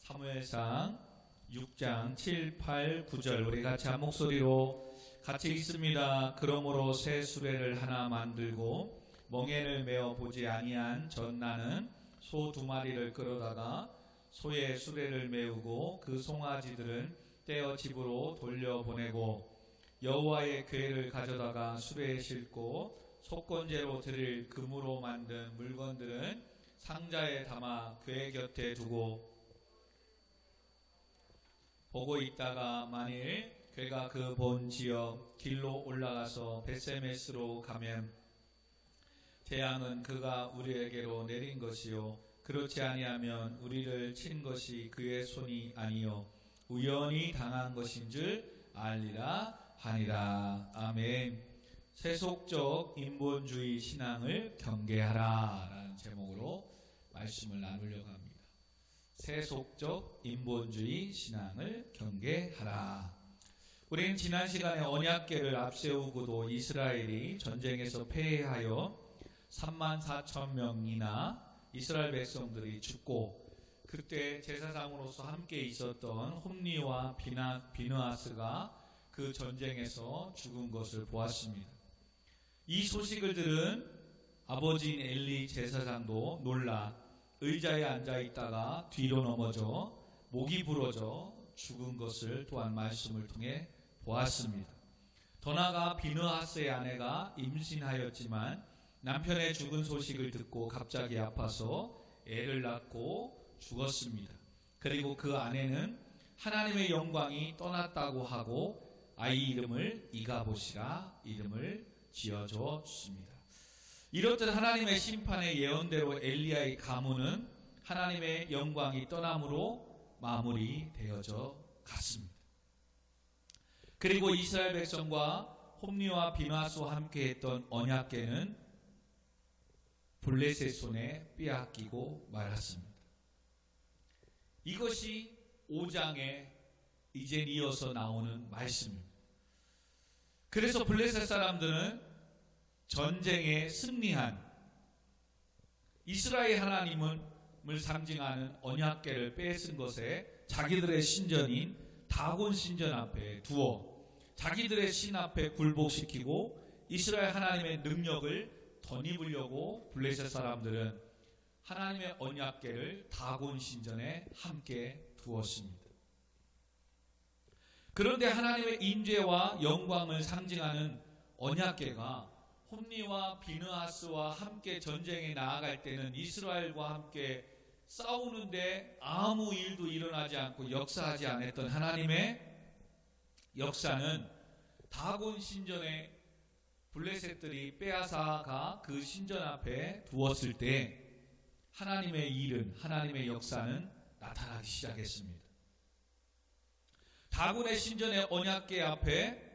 사무엘상 6장 7, 8, 9절 우리 같이 한 목소리로 같이 읽습니다. 그러므로 새 수레를 하나 만들고 멍에를 메어 보지 아니한 전나는 소 2마리를 끌어다가 소의 수레를 메우고 그 송아지들은 떼어 집으로 돌려보내고 여호와의 궤를 가져다가 수레에 싣고 속건제로 드릴 금으로 만든 물건들은 상자에 담아 궤 곁에 두고 보고 있다가 만일 궤가 그 본 지역 길로 올라가서 베세메스로 가면 재앙은 그가 우리에게로 내린 것이요 그렇지 아니하면 우리를 친 것이 그의 손이 아니요 우연히 당한 것인 줄 알리라 하니라. 아멘. 세속적 인본주의 신앙을 경계하라 라는 제목으로 말씀을 나누려고 합니다. 세속적 인본주의 신앙을 경계하라. 우리는 지난 시간에 언약궤를 앞세우고도 이스라엘이 전쟁에서 패하여 34,000명이나 이스라엘 백성들이 죽고 그때 제사장으로서 함께 있었던 홈리와 비느하스가 그 전쟁에서 죽은 것을 보았습니다. 이 소식을 들은 아버지인 엘리 제사장도 놀라 의자에 앉아 있다가 뒤로 넘어져 목이 부러져 죽은 것을 또한 말씀을 통해 보았습니다. 더 나아가 비느하스의 아내가 임신하였지만 남편의 죽은 소식을 듣고 갑자기 아파서 애를 낳고 죽었습니다. 그리고 그 아내는 하나님의 영광이 떠났다고 하고 아이 이름을 이가봇이라 이름을 지어줬습니다. 이렇듯 하나님의 심판의 예언대로 엘리야의 가문은 하나님의 영광이 떠남으로 마무리되어져 갔습니다. 그리고 이스라엘 백성과 홈리와 비느하스와 함께했던 언약궤는 블레셋 손에 빼앗기고 말았습니다. 이것이 5장에 이제 이어서 나오는 말씀입니다. 그래서 블레셋 사람들은 전쟁에 승리한 이스라엘 하나님을 상징하는 언약궤를 뺏은 것에 자기들의 신전인 다곤 신전 앞에 두어 자기들의 신 앞에 굴복시키고 이스라엘 하나님의 능력을 덧입으려고 블레셋 사람들은 하나님의 언약궤를 다곤 신전에 함께 두었습니다. 그런데 하나님의 인죄와 영광을 상징하는 언약궤가 홈리와 비느하스와 함께 전쟁에 나아갈 때는 이스라엘과 함께 싸우는데 아무 일도 일어나지 않고 역사하지 않았던 하나님의 역사는 다곤 신전에 블레셋들이 빼앗아가 그 신전 앞에 두었을 때 하나님의 일은 하나님의 역사는 나타나기 시작했습니다. 다곤의 신전의 언약궤 앞에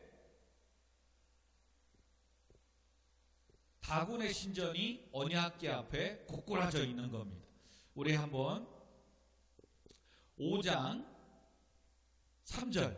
다곤의 신전이 언약궤 앞에 고꾸라져 있는 겁니다. 우리 한번 5장 3절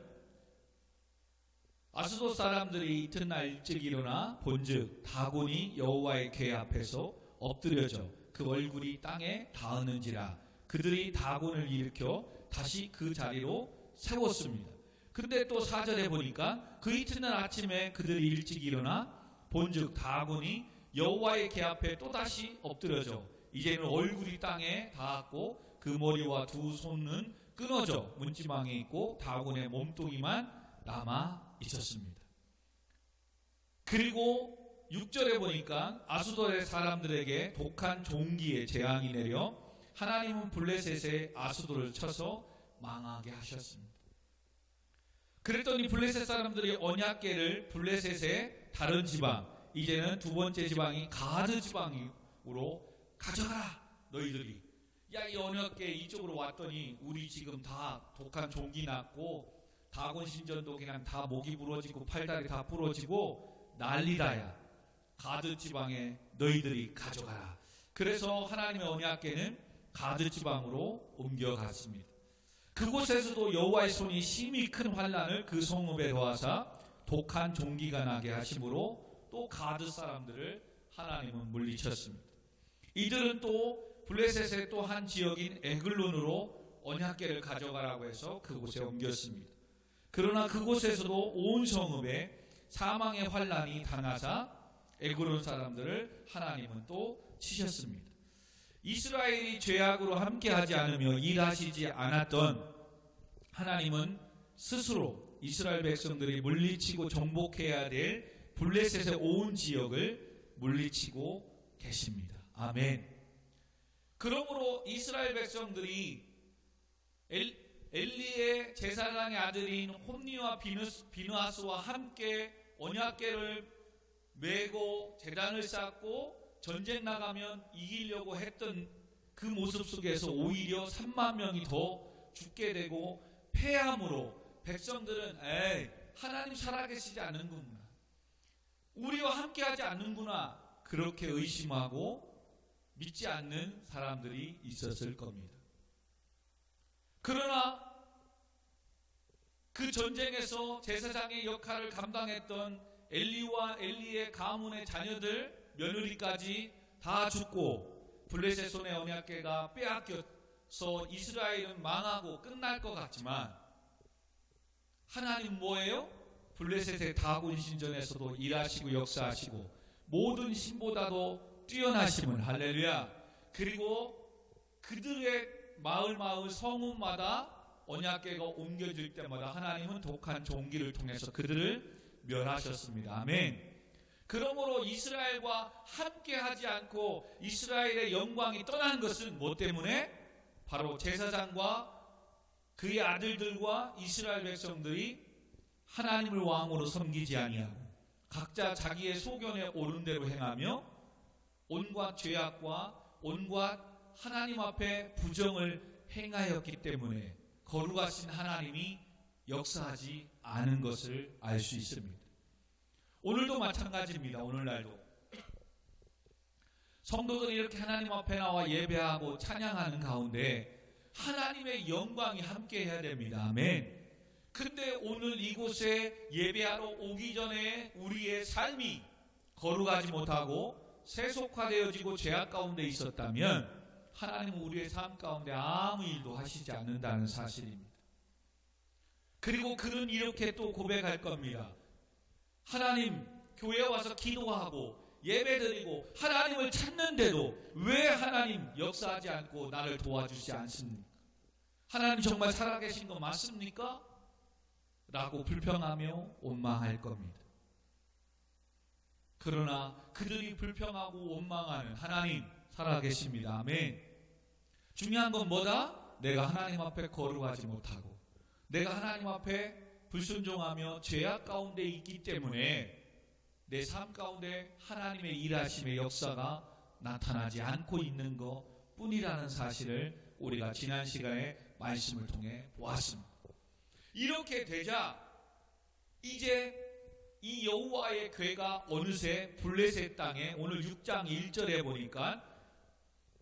아스돗 사람들이 이튿날 일찍 일어나 본즉 다곤이 여호와의 궤 앞에서 엎드려져 그 얼굴이 땅에 닿았는지라 그들이 다곤을 일으켜 다시 그 자리로 세웠습니다. 근데 또 4절에 보니까 그 이튿날 아침에 그들이 일찍 일어나 본즉 다곤이 여호와의 궤 앞에 또다시 엎드려져 이제는 얼굴이 땅에 닿았고 그 머리와 두 손은 끊어져 문지방에 있고 다곤의 몸뚱이만 남아 있었습니다. 그리고 6절에 보니까 아스돗의 사람들에게 독한 종기의 재앙이 내려 하나님은 블레셋의 아스돗을 쳐서 망하게 하셨습니다. 그랬더니 블레셋 사람들이 언약궤를 블레셋의 다른 지방 이제는 두 번째 지방이 가드 지방으로 가져가라 너희들이. 야, 이 언약궤 이쪽으로 왔더니 우리 지금 다 독한 종기 났고 다곤 신전도 그냥 다 목이 부러지고 팔다리 다 부러지고 난리다야. 가드 지방에 너희들이 가져가라. 그래서 하나님의 언약궤는 가드 지방으로 옮겨갔습니다. 그곳에서도 여호와의 손이 심히 큰 환난을 그 성읍에 더하사 독한 종기가 나게 하심으로 또 가드 사람들을 하나님은 물리쳤습니다. 이들은 또 블레셋의 또 한 지역인 에글론으로 언약궤를 가져가라고 해서 그곳에 옮겼습니다. 그러나 그곳에서도 온 성읍에 사망의 환란이 다나자 에그론 사람들을 하나님은 또 치셨습니다. 이스라엘이 죄악으로 함께하지 않으며 일하시지 않았던 하나님은 스스로 이스라엘 백성들이 물리치고 정복해야 될 블레셋의 온 지역을 물리치고 계십니다. 아멘. 그러므로 이스라엘 백성들이 엘리의 제사장의 아들인 홈니와 비느하스와 함께 언약궤를 메고 제단을 쌓고 전쟁 나가면 이기려고 했던 그 모습 속에서 오히려 3만 명이 더 죽게 되고 패함으로 백성들은 하나님 살아계시지 않는구나, 우리와 함께하지 않는구나, 그렇게 의심하고 믿지 않는 사람들이 있었을 겁니다. 그러나 그 전쟁에서 제사장의 역할을 감당했던 엘리와 엘리의 가문의 자녀들, 며느리까지 다 죽고 블레셋 손의 언약궤가 빼앗겨서 이스라엘은 망하고 끝날 것 같지만 하나님 뭐예요? 블레셋의 다곤 신전에서도 일하시고 역사하시고 모든 신보다도 뛰어나심을, 할렐루야. 그리고 그들의 마을 성읍마다 언약궤가 옮겨질 때마다 하나님은 독한 종기를 통해서 그들을 멸하셨습니다. 아멘. 그러므로 이스라엘과 함께하지 않고 이스라엘의 영광이 떠난 것은 뭐 때문에? 바로 제사장과 그의 아들들과 이스라엘 백성들이 하나님을 왕으로 섬기지 아니하고 각자 자기의 소견에 옳은 대로 행하며 온갖 죄악과 온갖 하나님 앞에 부정을 행하였기 때문에 거룩하신 하나님이 역사하지 않은 것을 알 수 있습니다. 오늘도 마찬가지입니다. 오늘날도 성도들이 이렇게 하나님 앞에 나와 예배하고 찬양하는 가운데 하나님의 영광이 함께 해야 됩니다. 아멘. 근데 오늘 이곳에 예배하러 오기 전에 우리의 삶이 거룩하지 못하고 세속화되어지고 죄악 가운데 있었다면 하나님은 우리의 삶 가운데 아무 일도 하시지 않는다는 사실입니다. 그리고 그는 이렇게 또 고백할 겁니다. 하나님, 교회 와서 기도하고 예배드리고 하나님을 찾는데도 왜 하나님 역사하지 않고 나를 도와주지 않습니까? 하나님 정말 살아계신 거 맞습니까? 라고 불평하며 원망할 겁니다. 그러나 그들이 불평하고 원망하는 하나님 살아계십니다. 아멘. 중요한 건 뭐다? 내가 하나님 앞에 거룩하지 못하고 내가 하나님 앞에 불순종하며 죄악 가운데 있기 때문에 내 삶 가운데 하나님의 일하심의 역사가 나타나지 않고 있는 것 뿐이라는 사실을 우리가 지난 시간에 말씀을 통해 보았습니다. 이렇게 되자 이제 이 여호와의 궤가 어느새 블레셋 땅에 오늘 6장 1절에 보니까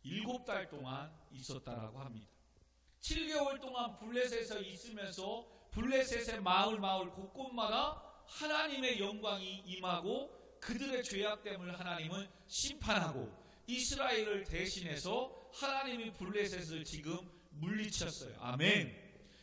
7달 동안 있었다라고 합니다. 7개월 동안 블레셋에 있으면서 블레셋의 마을 곳곳마다 하나님의 영광이 임하고 그들의 죄악됨을 하나님은 심판하고 이스라엘을 대신해서 하나님이 블레셋을 지금 물리쳤어요. 아멘.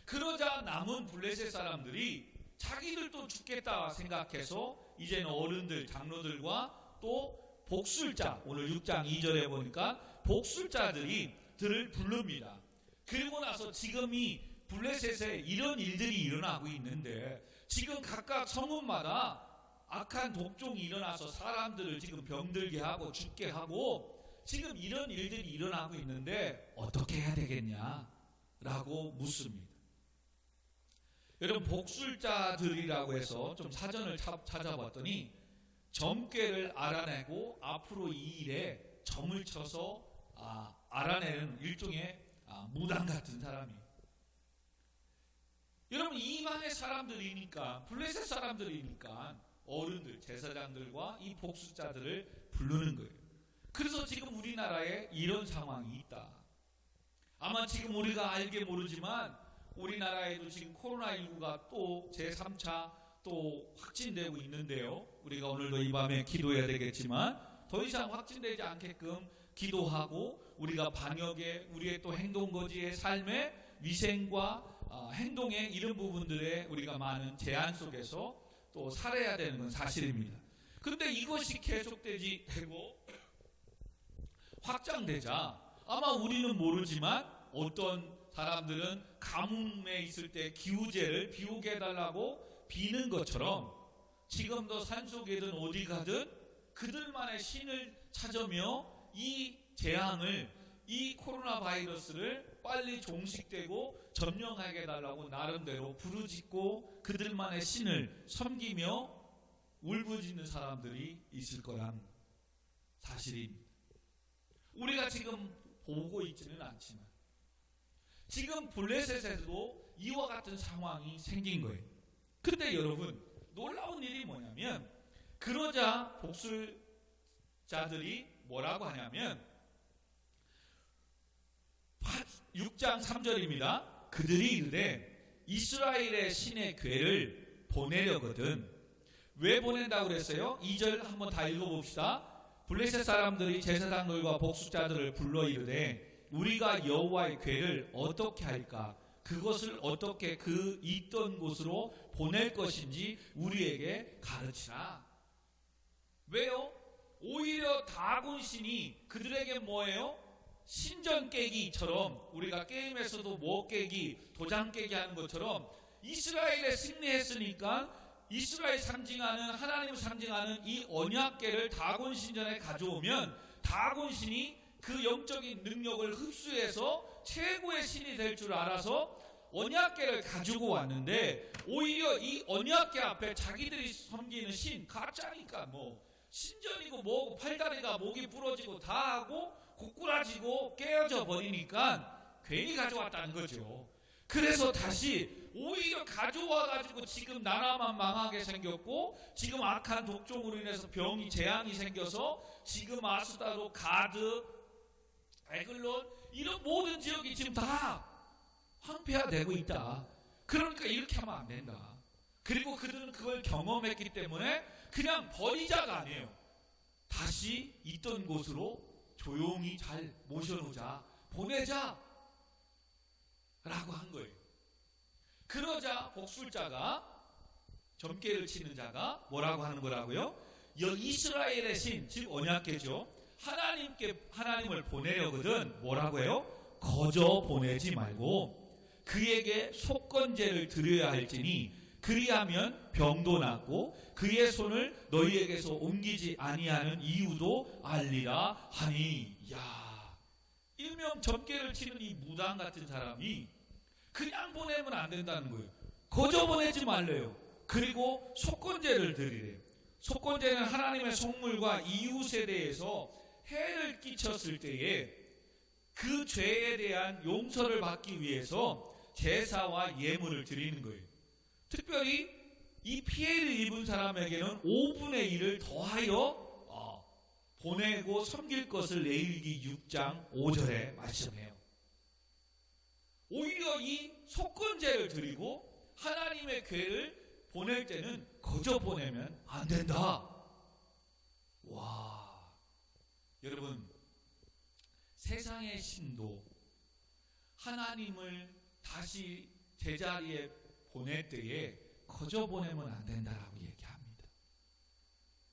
그러자 남은 블레셋 사람들이 자기들도 죽겠다 생각해서 이제는 어른들, 장로들과 또 복술자, 오늘 6장 2절에 보니까 복술자들이 들을 부릅니다. 그리고 나서 지금 이 블레셋에 이런 일들이 일어나고 있는데 지금 각각 성읍마다 악한 독종이 일어나서 사람들을 지금 병들게 하고 죽게 하고 지금 이런 일들이 일어나고 있는데 어떻게 해야 되겠냐라고 묻습니다. 여러분, 복술자들이라고 해서 좀 사전을 찾아봤더니 점괘를 알아내고 앞으로 이 일에 점을 쳐서 알아내는 일종의 무당 같은 사람이에요. 여러분, 이방의 사람들이니까, 블레셋 사람들이니까 어른들, 제사장들과 이 복술자들을 부르는 거예요. 그래서 지금 우리나라에 이런 상황이 있다. 아마 지금 우리가 알게 모르지만 우리나라에도 지금 코로나19가 또 제3차 또 확진되고 있는데요. 우리가 오늘도 이 밤에 기도해야 되겠지만 더 이상 확진되지 않게끔 기도하고 우리가 방역에, 우리의 또 행동거지의 삶에 위생과 행동의 이런 부분들에 우리가 많은 제한 속에서 또 살아야 되는 건 사실입니다. 그런데 이것이 계속되고 확장되자 아마 우리는 모르지만 어떤 사람들은 가뭄에 있을 때 기우제를 비오게 해달라고 비는 것처럼 지금도 산속에든 어디 가든 그들만의 신을 찾으며 이 재앙을, 이 코로나 바이러스를 빨리 종식되고 점령하게 해달라고 나름대로 부르짖고 그들만의 신을 섬기며 울부짖는 사람들이 있을 거란 사실입니다. 우리가 지금 보고 있지는 않지만 지금 블레셋에서도 이와 같은 상황이 생긴 거예요. 근데 여러분, 놀라운 일이 뭐냐면 그러자 복술자들이 뭐라고 하냐면 6장 3절입니다. 그들이 이르되 이스라엘의 신의 괴를 보내려거든. 왜 보낸다고 그랬어요? 2절 한번 다 읽어봅시다. 블레셋 사람들이 제사장들과 복술자들을 불러 이르되 우리가 여호와의 괴를 어떻게 할까? 그것을 어떻게 그 있던 곳으로 보낼 것인지 우리에게 가르치라. 왜요? 오히려 다곤 신이 그들에게 뭐예요? 신전 깨기처럼, 우리가 게임에서도 뭐 깨기, 도장 깨기 하는 것처럼 이스라엘에 승리했으니까 이스라엘 상징하는, 하나님을 상징하는 이 언약궤를 다곤 신전에 가져오면 다곤 신이 그 영적인 능력을 흡수해서 최고의 신이 될 줄 알아서 언약궤를 가지고 왔는데, 오히려 이 언약궤 앞에 자기들이 섬기는 신, 가짜니까 뭐 신전이고 뭐고 팔다리가 목이 부러지고 다 하고 고꾸라지고 깨어져 버리니까 괜히 가져왔다는 거죠. 그래서 다시 오히려 가져와가지고 지금 나라만 망하게 생겼고, 지금 악한 독종으로 인해서 병이, 재앙이 생겨서 지금 아수다로 가드, 에글론 이런 모든 지역이 지금 다 황폐화되고 있다. 그러니까 이렇게 하면 안 된다. 그리고 그들은 그걸 경험했기 때문에 그냥 버리자가 아니에요. 다시 있던 곳으로 조용히 잘 모셔놓자, 보내자 라고 한 거예요. 그러자 복술자가, 점괘를 치는 자가 뭐라고 하는 거라고요? 이스라엘의 신, 즉 언약궤죠, 하나님을 보내려거든 뭐라고 해요? 거저 보내지 말고 그에게 속건제를 드려야 할지니 그리하면 병도 낫고 그의 손을 너희에게서 옮기지 아니하는 이유도 알리라 하니. 야, 일명 점괘를 치는 이 무당 같은 사람이 그냥 보내면 안 된다는 거예요. 거저 보내지 말래요. 그리고 속건제를 드리래요. 속건제는 하나님의 속물과 이웃에 대해서 해를 끼쳤을 때에 그 죄에 대한 용서를 받기 위해서 제사와 예물을 드리는 거예요. 특별히 이 피해를 입은 사람에게는 5분의 1을 더하여 보내고 섬길 것을 레위기 6장 5절에 말씀해요. 오히려 이 속건제를 드리고 하나님의 궤를 보낼 때는 거저 보내면 안 된다. 와, 여러분, 세상의 신도 하나님을 다시 제자리에 보낼 때에 거저 보내면 안 된다라고 얘기합니다.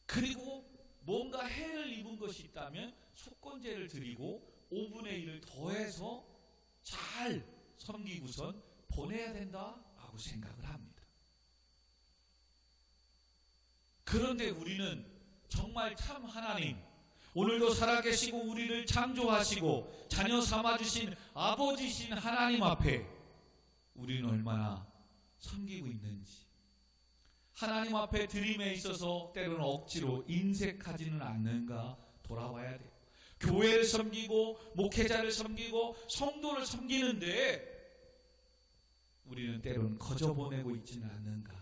그리고 뭔가 해를 입은 것이 있다면 속건제를 드리고 5분의 1을 더해서 잘 섬기고선 보내야 된다라고 생각을 합니다. 그런데 우리는 정말 참 하나님, 오늘도 살아계시고 우리를 창조하시고 자녀 삼아주신 아버지신 하나님 앞에 우리는 얼마나 섬기고 있는지, 하나님 앞에 드림에 있어서 때로는 억지로 인색하지는 않는가 돌아봐야 돼요. 교회를 섬기고 목회자를 섬기고 성도를 섬기는데 우리는 때로는 거저 보내고 있지는 않는가.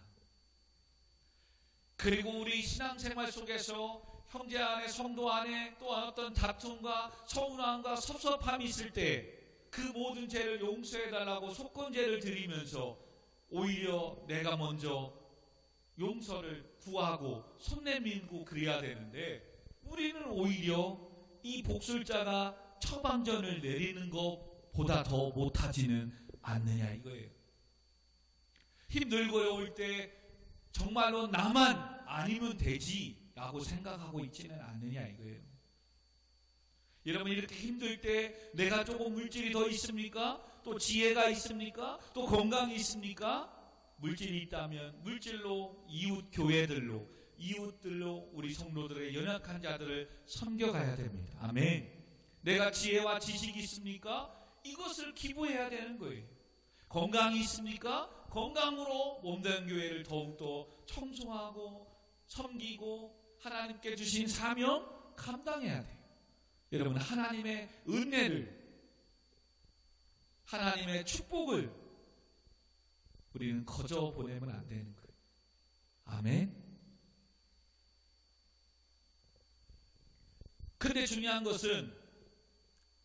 그리고 우리 신앙생활 속에서 형제 안에, 성도 안에 또 어떤 다툼과 서운함과 섭섭함이 있을 때 그 모든 죄를 용서해달라고 속건제를 드리면서 오히려 내가 먼저 용서를 구하고 손 내밀고 그래야 되는데, 우리는 오히려 이 복술자가 처방전을 내리는 것보다 더 못하지는 않느냐 이거예요. 힘들고 어려울 때 정말로 나만 아니면 되지라고 생각하고 있지는 않느냐 이거예요. 여러분 이렇게 힘들 때 내가 조금 물질이 더 있습니까? 또 지혜가 있습니까? 또 건강이 있습니까? 물질이 있다면 물질로 이웃 교회들로 이웃들로 우리 성도들의 연약한 자들을 섬겨가야 됩니다. 아멘. 내가 지혜와 지식이 있습니까? 이것을 기부해야 되는 거예요. 건강이 있습니까? 건강으로 몸된 교회를 더욱더 청소하고 섬기고 하나님께 주신 사명 감당해야 돼요. 여러분 하나님의 은혜를 하나님의 축복을 우리는 거저 보내면 안 되는 거예요. 아멘. 그런데 중요한 것은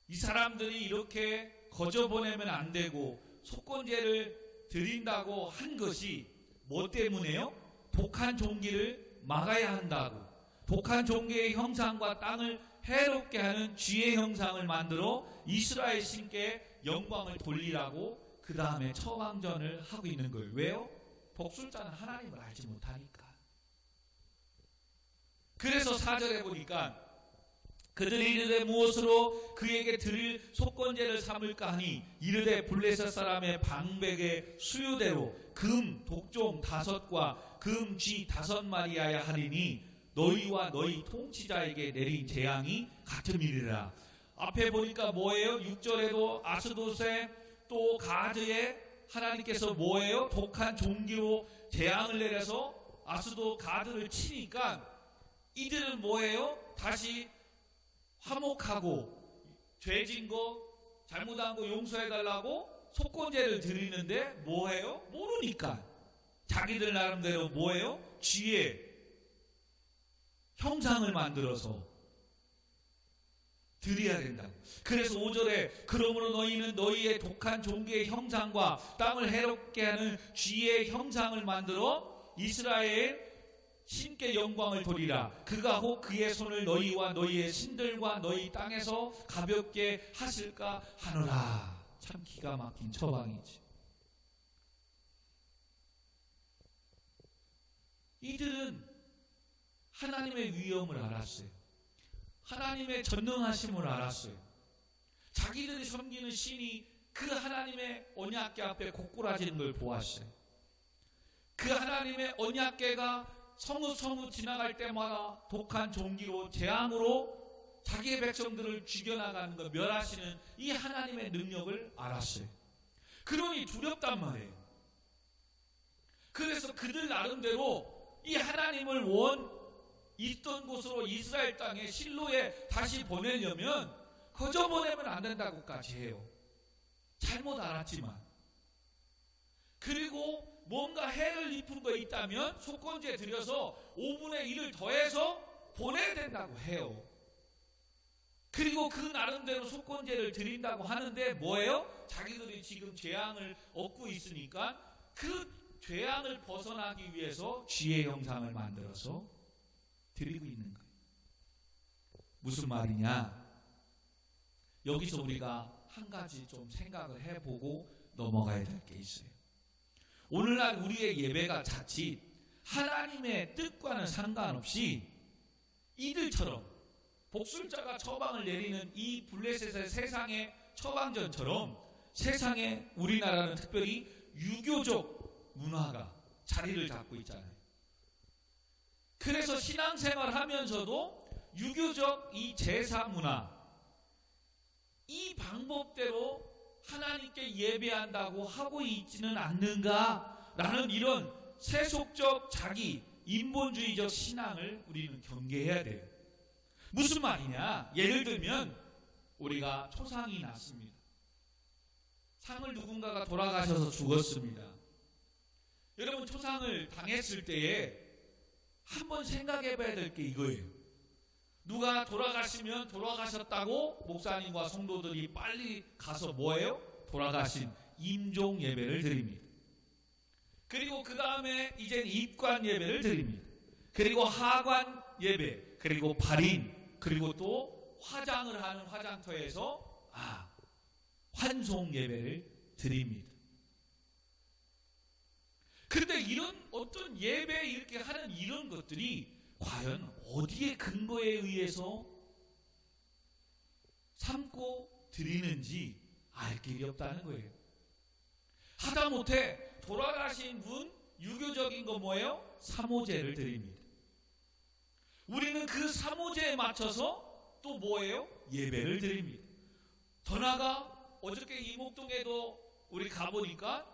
이 사람들이 이렇게 거저 보내면 안 되고 속건제를 드린다고 한 것이 뭐 때문에요? 독한 종기를 막아야 한다고. 독한 종기의 형상과 땅을 해롭게 하는 쥐의 형상을 만들어 이스라엘 신께 영광을 돌리라고 그 다음에 처방전을 하고 있는 거예요. 왜요? 복술자는 하나님을 알지 못하니까. 그래서 4절에 보니까 그들이 이르되 무엇으로 그에게 드릴 속건제를 삼을까 하니 이르되 블레셋 사람의 방백의 수요대로 금 독종 5과 금 쥐 5마리야야 하리니 너희와 너희 통치자에게 내린 재앙이 같음이리라. 앞에 보니까 뭐예요? 6절에도 아스돗에 또 가드에 하나님께서 뭐예요? 독한 종기로 재앙을 내려서 아스돗 가드를 치니까 이들은 뭐예요? 다시 화목하고 죄진 거 잘못한 거 용서해달라고 속건제를 드리는데 뭐예요? 모르니까 자기들 나름대로 뭐예요? 쥐의 형상을 만들어서 드려야 된다고. 그래서 5절에 그러므로 너희는 너희의 독한 종기의 형상과 땅을 해롭게 하는 쥐의 형상을 만들어 이스라엘 신께 영광을 돌리라. 그가 혹 그의 손을 너희와 너희의 신들과 너희 땅에서 가볍게 하실까 하노라. 참 기가 막힌 처방이지. 이들은 하나님의 위엄을 알았어요. 하나님의 전능하심을 알았어요. 자기들이 섬기는 신이 그 하나님의 언약궤 앞에 고꾸라지는 걸 보았어요. 그 하나님의 언약궤가 성읍 지나갈 때마다 독한 종기로 재앙으로 자기의 백성들을 죽여나가는 것, 멸하시는 이 하나님의 능력을 알았어요. 그러니 두렵단 말이에요. 그래서 그들 나름대로 이 하나님을 있던 곳으로 이스라엘 땅에 실로에 다시 보내려면 거저 보내면 안 된다고까지 해요. 잘못 알았지만. 그리고 뭔가 해를 입은 거 있다면 속건제 드려서 5분의 1을 더해서 보내야 된다고 해요. 그리고 그 나름대로 속건제를 드린다고 하는데 뭐예요? 자기들이 지금 재앙을 얻고 있으니까 그 재앙을 벗어나기 위해서 쥐의 형상을 만들어서 드리고 있는 거예요. 무슨 말이냐? 여기서 우리가 한 가지 좀 생각을 해보고 넘어가야 될 게 있어요. 오늘날 우리의 예배가 자칫 하나님의 뜻과는 상관없이 이들처럼 복술자가 처방을 내리는 이 블레셋의 세상의 처방전처럼 세상에 우리나라는 특별히 유교적 문화가 자리를 잡고 있잖아요. 그래서 신앙생활 하면서도 유교적 이 제사 문화, 이 방법대로 하나님께 예배한다고 하고 있지는 않는가라는 이런 세속적 자기 인본주의적 신앙을 우리는 경계해야 돼요. 무슨 말이냐? 예를 들면 우리가 초상이 났습니다. 상을 누군가가 돌아가셔서 죽었습니다. 여러분 초상을 당했을 때에 한번 생각해 봐야 될 게 이거예요. 누가 돌아가시면 돌아가셨다고 목사님과 성도들이 빨리 가서 뭐예요? 돌아가신 임종 예배를 드립니다. 그리고 그 다음에 이제 입관 예배를 드립니다. 그리고 하관 예배, 그리고 발인, 그리고 또 화장을 하는 화장터에서 환송 예배를 드립니다. 그런데 이런 어떤 예배 이렇게 하는 이런 것들이 과연 어디에 근거에 의해서 삼고 드리는지 알 길이 없다는 거예요. 하다못해 돌아가신 분 유교적인 거 뭐예요? 사모제를 드립니다. 우리는 그 사모제에 맞춰서 또 뭐예요? 예배를 드립니다. 더 나아가 어저께 이목동에도 우리 가보니까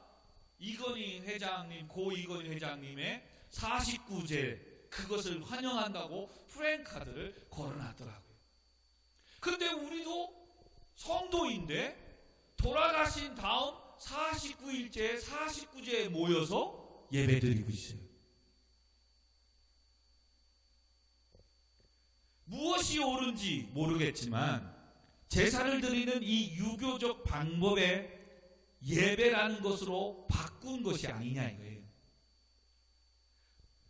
이건희 회장님, 고 이건희 회장님의 49제 그것을 환영한다고 프랜카드를 걸어놨더라고요. 그런데 우리도 성도인데 돌아가신 다음 49일째 49제에 모여서 예배드리고 있어요. 무엇이 옳은지 모르겠지만 제사를 드리는 이 유교적 방법의 예배라는 것으로 바꾼 것이 아니냐 이거예요.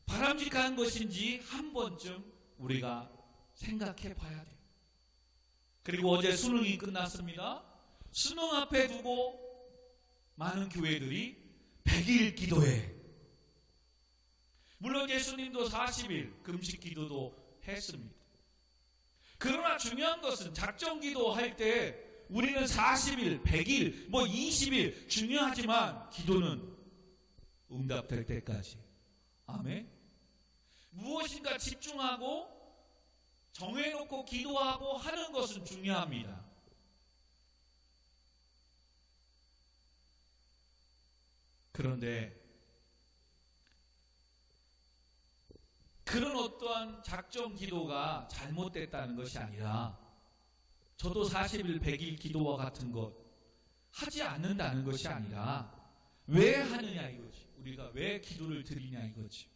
바람직한 것인지 한 번쯤 우리가 생각해 봐야 돼요. 그리고 어제 수능이 끝났습니다. 수능 앞에 두고 많은 교회들이 100일 기도해. 물론 예수님도 40일 금식 기도도 했습니다. 그러나 중요한 것은 작정 기도할 때 우리는 40일, 100일, 20일 중요하지만 기도는 응답될 때까지. 아멘. 무엇인가 집중하고 정해놓고 기도하고 하는 것은 중요합니다. 그런데 그런 어떠한 작정 기도가 잘못됐다는 것이 아니라 저도 40일, 100일 기도와 같은 것 하지 않는다는 것이 아니라 왜 하느냐 이거지. 우리가 왜 기도를 드리냐 이거지.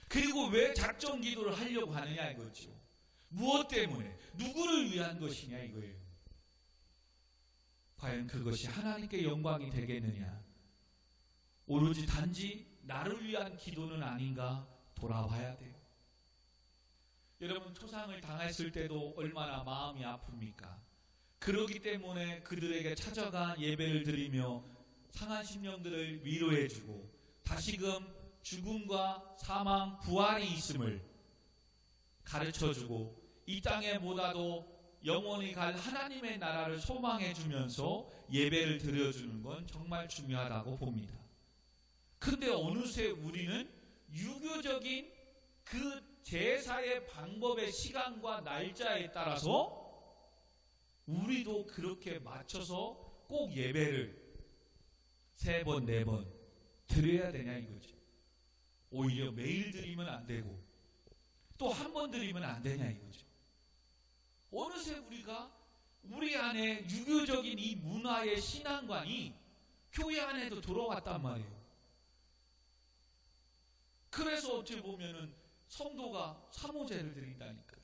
그리고 왜 작정 기도를 하려고 하느냐 이거죠. 무엇 때문에, 누구를 위한 것이냐 이거예요. 과연 그것이 하나님께 영광이 되겠느냐, 오로지 단지 나를 위한 기도는 아닌가 돌아봐야 돼요. 여러분, 초상을 당했을 때도 얼마나 마음이 아픕니까? 그러기 때문에 그들에게 찾아가 예배를 드리며 상한 심령들을 위로해주고 다시금 죽음과 사망, 부활이 있음을 가르쳐주고 이 땅에 보다도 영원히 갈 하나님의 나라를 소망해주면서 예배를 드려주는 건 정말 중요하다고 봅니다. 그런데 어느새 우리는 유교적인 그 제사의 방법의 시간과 날짜에 따라서 우리도 그렇게 맞춰서 꼭 예배를 3번, 4번 드려야 되냐 이거죠. 오히려 매일 드리면 안 되고 또 한 번 드리면 안 되냐 이거죠. 어느새 우리가 우리 안에 유교적인 이 문화의 신앙관이 교회 안에도 들어왔단 말이에요. 그래서 어떻게 보면은 성도가 사모제를 드린다니까요.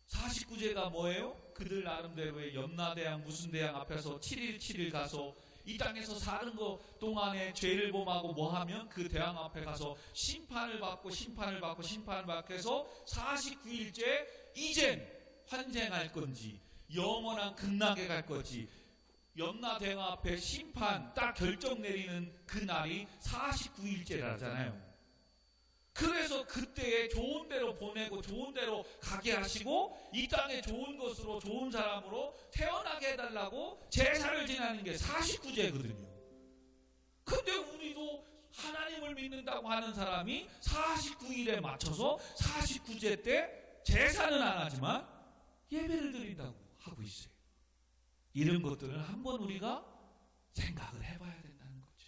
49제가 뭐예요? 그들 나름대로의 염라대왕 무슨 대왕 앞에서 7일 가서 이 땅에서 사는 거 동안에 죄를 범하고 뭐하면 그 대왕 앞에 가서 심판을 받고 해서 49일째 이젠 환생할 건지 영원한 극락에 갈 건지 염라대왕 앞에 심판 딱 결정 내리는 그 날이 49일째라잖아요. 그래서 그때에 좋은 데로 보내고 좋은 데로 가게 하시고 이 땅에 좋은 것으로 좋은 사람으로 태어나게 해달라고 제사를 지내는 게 49제거든요. 근데 우리도 하나님을 믿는다고 하는 사람이 49일에 맞춰서 49제 때 제사는 안 하지만 예배를 드린다고 하고 있어요. 이런 것들은 한번 우리가 생각을 해봐야 된다는 거죠.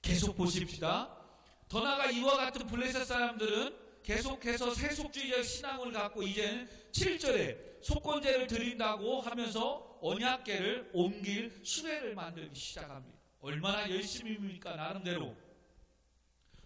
계속 보십시다. 더 나아가 이와 같은 블레셋 사람들은 계속해서 세속주의적 신앙을 갖고 이제는 7절에 속건제를 드린다고 하면서 언약궤를 옮길 수레를 만들기 시작합니다. 얼마나 열심입니까? 나름대로.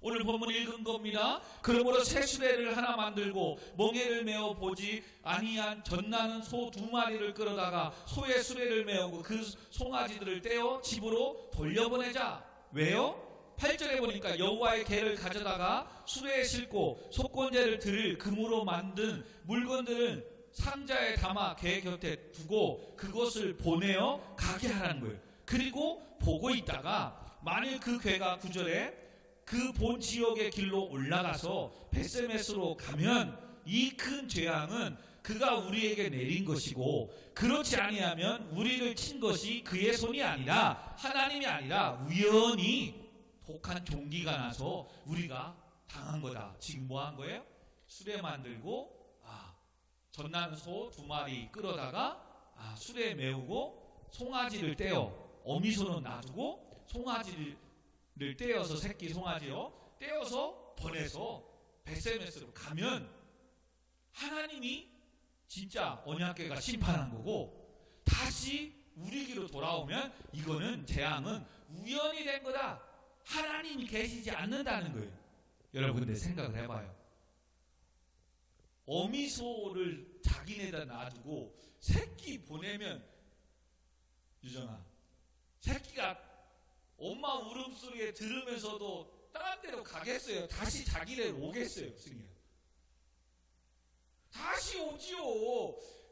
오늘 본문 읽은 겁니다. 그러므로 새 수레를 하나 만들고 멍에를 메어 보지 아니한 젖나는 소 2마리를 끌어다가 소의 수레를 메우고 그 송아지들을 떼어 집으로 돌려보내자. 왜요? 8절에 보니까 여호와의 궤를 가져다가 수레에 싣고 속건제를 드릴 금으로 만든 물건들을 상자에 담아 개 곁에 두고 그것을 보내어 가게 하라는 거예요. 그리고 보고 있다가 만일 그 괴가 9절에 그 본 지역의 길로 올라가서 벳세메스로 가면 이 큰 재앙은 그가 우리에게 내린 것이고, 그렇지 아니하면 우리를 친 것이 그의 손이 아니라 하나님이 아니라 우연히 독한 종기가 나서 우리가 당한 거다. 지금 뭐 한 거예요? 수레 만들고 젖나는 소 2마리 끌어다가 수레에 메우고 송아지를 떼어, 어미소는 놔두고 송아지를 떼어서, 새끼 송아지요 떼어서 보내서 벳세메스로 가면 하나님이 진짜 언약궤가 심판한 거고, 다시 우리에게로 돌아오면 이거는 재앙은 우연이 된 거다. 하나님이 계시지 않는다는 거예요. 여러분 근데 생각을 해봐요. 어미소를 자기네다 놔두고 새끼 보내면, 유정아, 새끼가 엄마 울음소리에 들으면서도 다른 데로 가겠어요? 다시 자기네 오겠어요? 승희야, 다시 오지요.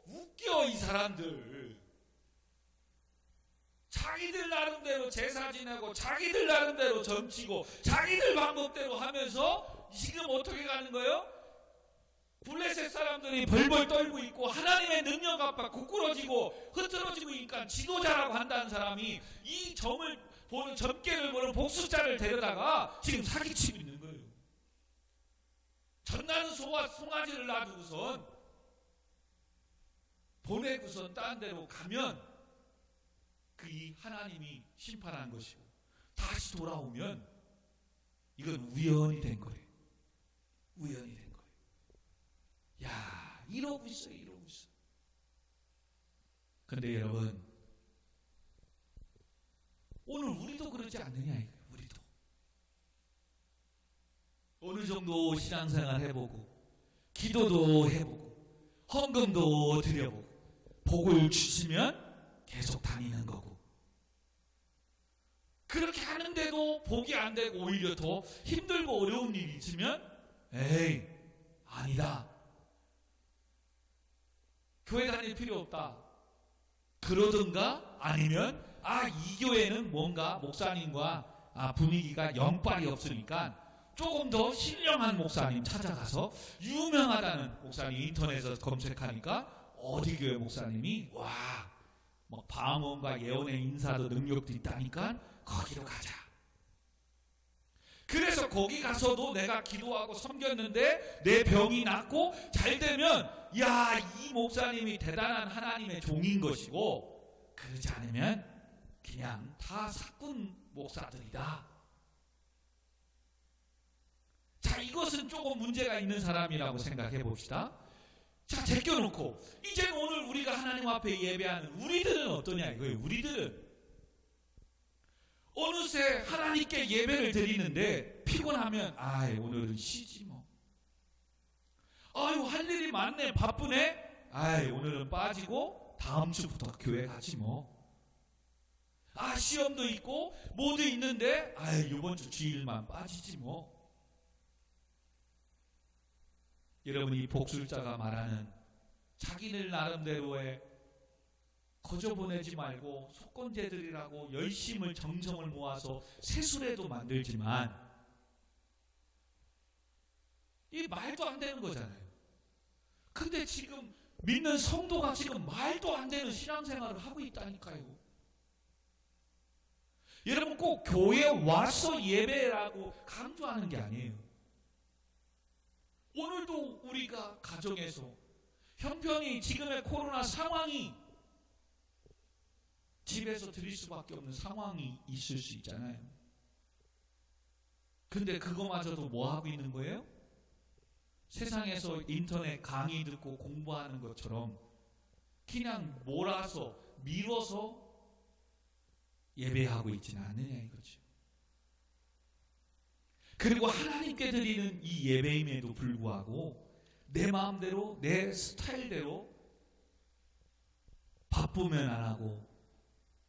웃겨 이 사람들. 자기들 나름대로 제사 지내고 자기들 나름대로 점치고 자기들 방법대로 하면서 지금 어떻게 가는 거예요? 블레셋 사람들이 벌벌 떨고 있고 하나님의 능력 앞에 구꾸러지고 흐트러지고 있으니까 지도자라고 한다는 사람이 이 점을 보는, 점괘를 보는 복수자를 데려다가 지금 사기치고 있는 거예요. 젖나는 소와 송아지를 놔두고선 보내고선 딴 데로 가면 그 이 하나님이 심판한 것이고, 다시 돌아오면 이건 우연이 된 거예요. 우연이 된 거예요. 야, 이러고 있어요. 이러고 있어요. 근데 여러분, 오늘 우리도 그러지 않느냐 이거예요. 우리도 어느 정도 신앙생활 해보고 기도도 해보고 헌금도 드려보고 복을 주시면 계속 다니는 거고, 그렇게 하는데도 복이 안 되고 오히려 더 힘들고 어려운 일이 있으면 에이 아니다, 교회 다닐 필요 없다 그러든가, 아니면 이 교회는 뭔가 목사님과 분위기가 영빨이 없으니까 조금 더 신령한 목사님 찾아가서, 유명하다는 목사님 인터넷에서 검색하니까 어디 교회 목사님이 뭐 방언과 예언의 인사도 능력도 있다니까 거기로 가자. 그래서 거기 가서도 내가 기도하고 섬겼는데 내 병이 낫고 잘 되면 이 목사님이 대단한 하나님의 종인 것이고, 그러지 않으면 그냥 다 사꾼 목사들이다. 자, 이것은 조금 문제가 있는 사람이라고 생각해 봅시다. 자, 제껴놓고 이제 오늘 우리가 하나님 앞에 예배하는 우리들은 어떠냐 이거예요. 우리들은 어느새 하나님께 예배를 드리는데 피곤하면 오늘은 쉬지 뭐. 할 일이 많네, 바쁘네. 오늘은 빠지고 다음 주부터 교회 가지 뭐. 시험도 있고 뭐도 있는데 이번 주 주일만 빠지지 뭐. 여러분, 이 복술자가 말하는 자기들 나름대로의 거저 보내지 말고 속건제들이라고 열심을 정성을 모아서 세수레도 만들지만 이 말도 안 되는 거잖아요. 근데 지금 믿는 성도가 지금 말도 안 되는 신앙생활을 하고 있다니까요. 여러분, 꼭 교회에 와서 예배라고 강조하는 게 아니에요. 오늘도 우리가 가정에서 형편이, 지금의 코로나 상황이 집에서 드릴 수밖에 없는 상황이 있을 수 있잖아요. 근데 그거마저도 뭐 하고 있는 거예요? 세상에서 인터넷 강의 듣고 공부하는 것처럼 그냥 몰아서 밀어서 예배하고 있지는 않느냐 이거죠. 그리고 하나님께 드리는 이 예배임에도 불구하고 내 마음대로 내 스타일대로 바쁘면 안 하고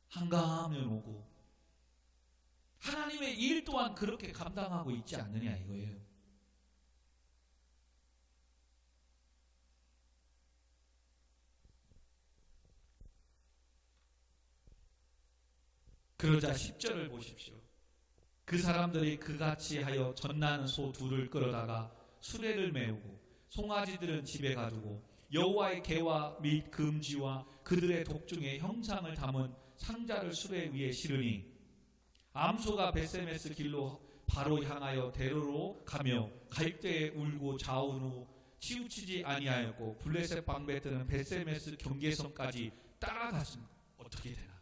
한가하면 오고, 하나님의 일 또한 그렇게 감당하고 있지 않느냐 이거예요. 그러자 10절을 보십시오. 그 사람들이 그같이 하여 젖나는 소 둘을 끌어다가 수레를 메우고 송아지들은 집에 가두고 여호와의 계와 및 금지와 그들의 독중의 형상을 담은 상자를 수레 위에 실으니 암소가 벳세메스 길로 바로 향하여 대로로 가며 갈 때에 울고 좌우로 치우치지 아니하였고 블레셋 방배들은 벳세메스 경계선까지 따라갔습니다. 어떻게 되나?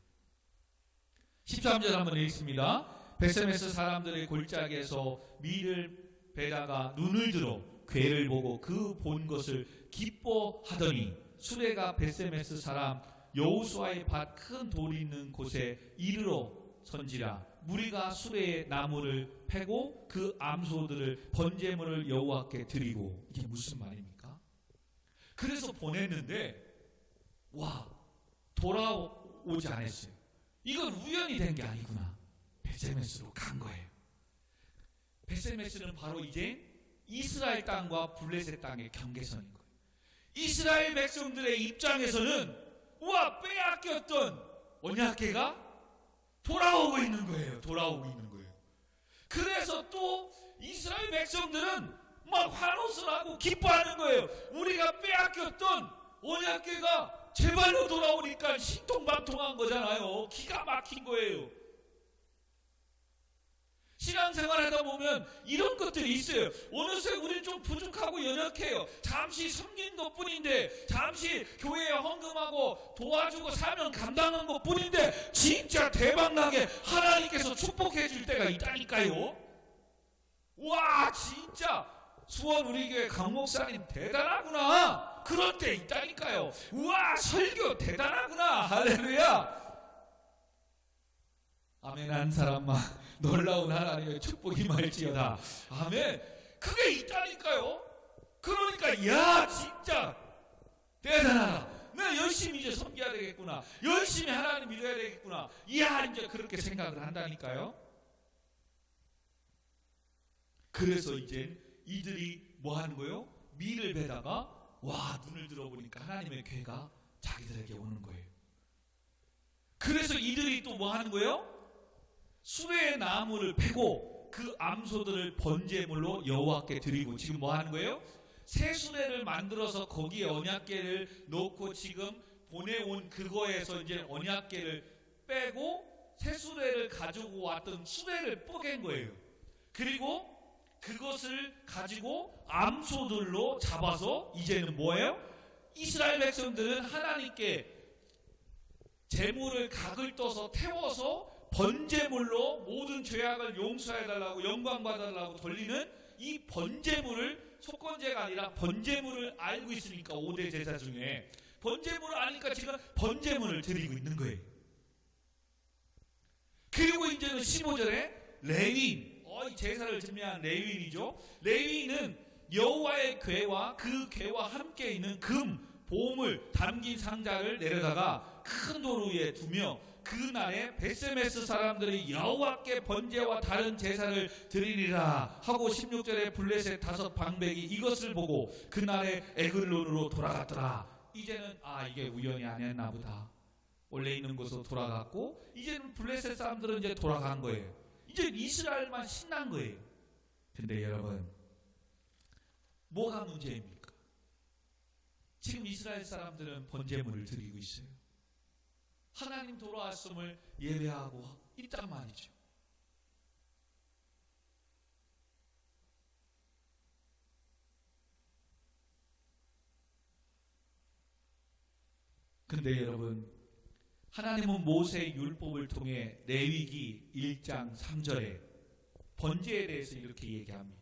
13절 한번 읽습니다. 벳세메스 사람들의 골짜기에서 밀을 베다가 눈을 들어 괴를 보고 그 본 것을 기뻐하더니 수레가 벳세메스 사람 여호수아의 밭 큰 돌이 있는 곳에 이르러 선지라. 무리가 수레에 나무를 패고 그 암소들을 번제물을 여호와께 드리고. 이게 무슨 말입니까? 그래서 보냈는데 돌아오지 않았어요. 이건 우연히 된 게 아니구나. 벳세메스로 간 거예요. 벳세메스는 바로 이제 이스라엘 땅과 블레셋 땅의 경계선인 거예요. 이스라엘 백성들의 입장에서는 빼앗겼던 언약궤가 돌아오고 있는 거예요. 그래서 또 이스라엘 백성들은 막 환호를 하고 기뻐하는 거예요. 우리가 빼앗겼던 언약궤가 제발로 돌아오니까 신통방통한 거잖아요. 기가 막힌 거예요. 신앙생활 하다 보면 이런 것들이 있어요. 어느새 우리는 좀 부족하고 연약해요. 잠시 섬긴 것 뿐인데, 잠시 교회에 헌금하고 도와주고 사명 감당한 것 뿐인데, 진짜 대박나게 하나님께서 축복해 줄 때가 있다니까요. 진짜 수원 우리 교회 강 목사님 대단하구나. 그럴 때 있다니까요. 설교 대단하구나. 할렐루야. 아멘 한 사람만 놀라운 하나님의 축복이 임할지어다. 아멘. 그게 있다니까요. 그러니까 진짜 대단하다. 내가 열심히 이제 섬겨야 되겠구나. 열심히 하나님 믿어야 되겠구나. 이제 그렇게 생각을 한다니까요. 그래서 이제 이들이 뭐 하는 거예요? 밀을 베다가 눈을 들어보니까 하나님의 궤가 자기들에게 오는 거예요. 그래서 이들이 또 뭐 하는 거예요? 수레의 나무를 패고 그 암소들을 번제물로 여호와께 드리고. 지금 뭐 하는 거예요? 새 수레를 만들어서 거기에 언약궤를 놓고 지금 보내온 그거에서 이제 언약궤를 빼고 새 수레를 가지고 왔던 수레를 뽀갠 거예요. 그리고 그것을 가지고 암소들로 잡아서 이제는 뭐예요? 이스라엘 백성들은 하나님께 제물을 각을 떠서 태워서 번제물로 모든 죄악을 용서해달라고 영광받아달라고 돌리는 이 번제물을, 속건제가 아니라 번제물을 알고 있으니까 5대 제사 중에 번제물을 아니까 지금 번제물을 드리고 있는 거예요. 그리고 이제는 15절에 레위인, 이 제사를 준비한 레위인이죠. 레위인은 여호와의 궤와 그 궤와 함께 있는 금, 보물 담긴 상자를 내려다가 큰 돌 위에 두며 그날에 벳세메스 사람들이 여호와께 번제와 다른 제사를 드리리라 하고 16절에 블레셋 5 방백이 이것을 보고 그날에 에글론으로 돌아갔더라. 이제는 이게 우연이 아니었나 보다. 원래 있는 곳으로 돌아갔고 이제는 블레셋 사람들은 이제 돌아간 거예요. 이제 이스라엘만 신난 거예요. 근데 여러분, 뭐가 문제입니까? 지금 이스라엘 사람들은 번제물을 드리고 있어요. 하나님 돌아왔음을 예배하고 있단 말이죠. 근데 여러분, 하나님은 모세의 율법을 통해 레위기 1장 3절에 번제에 대해서 이렇게 얘기합니다.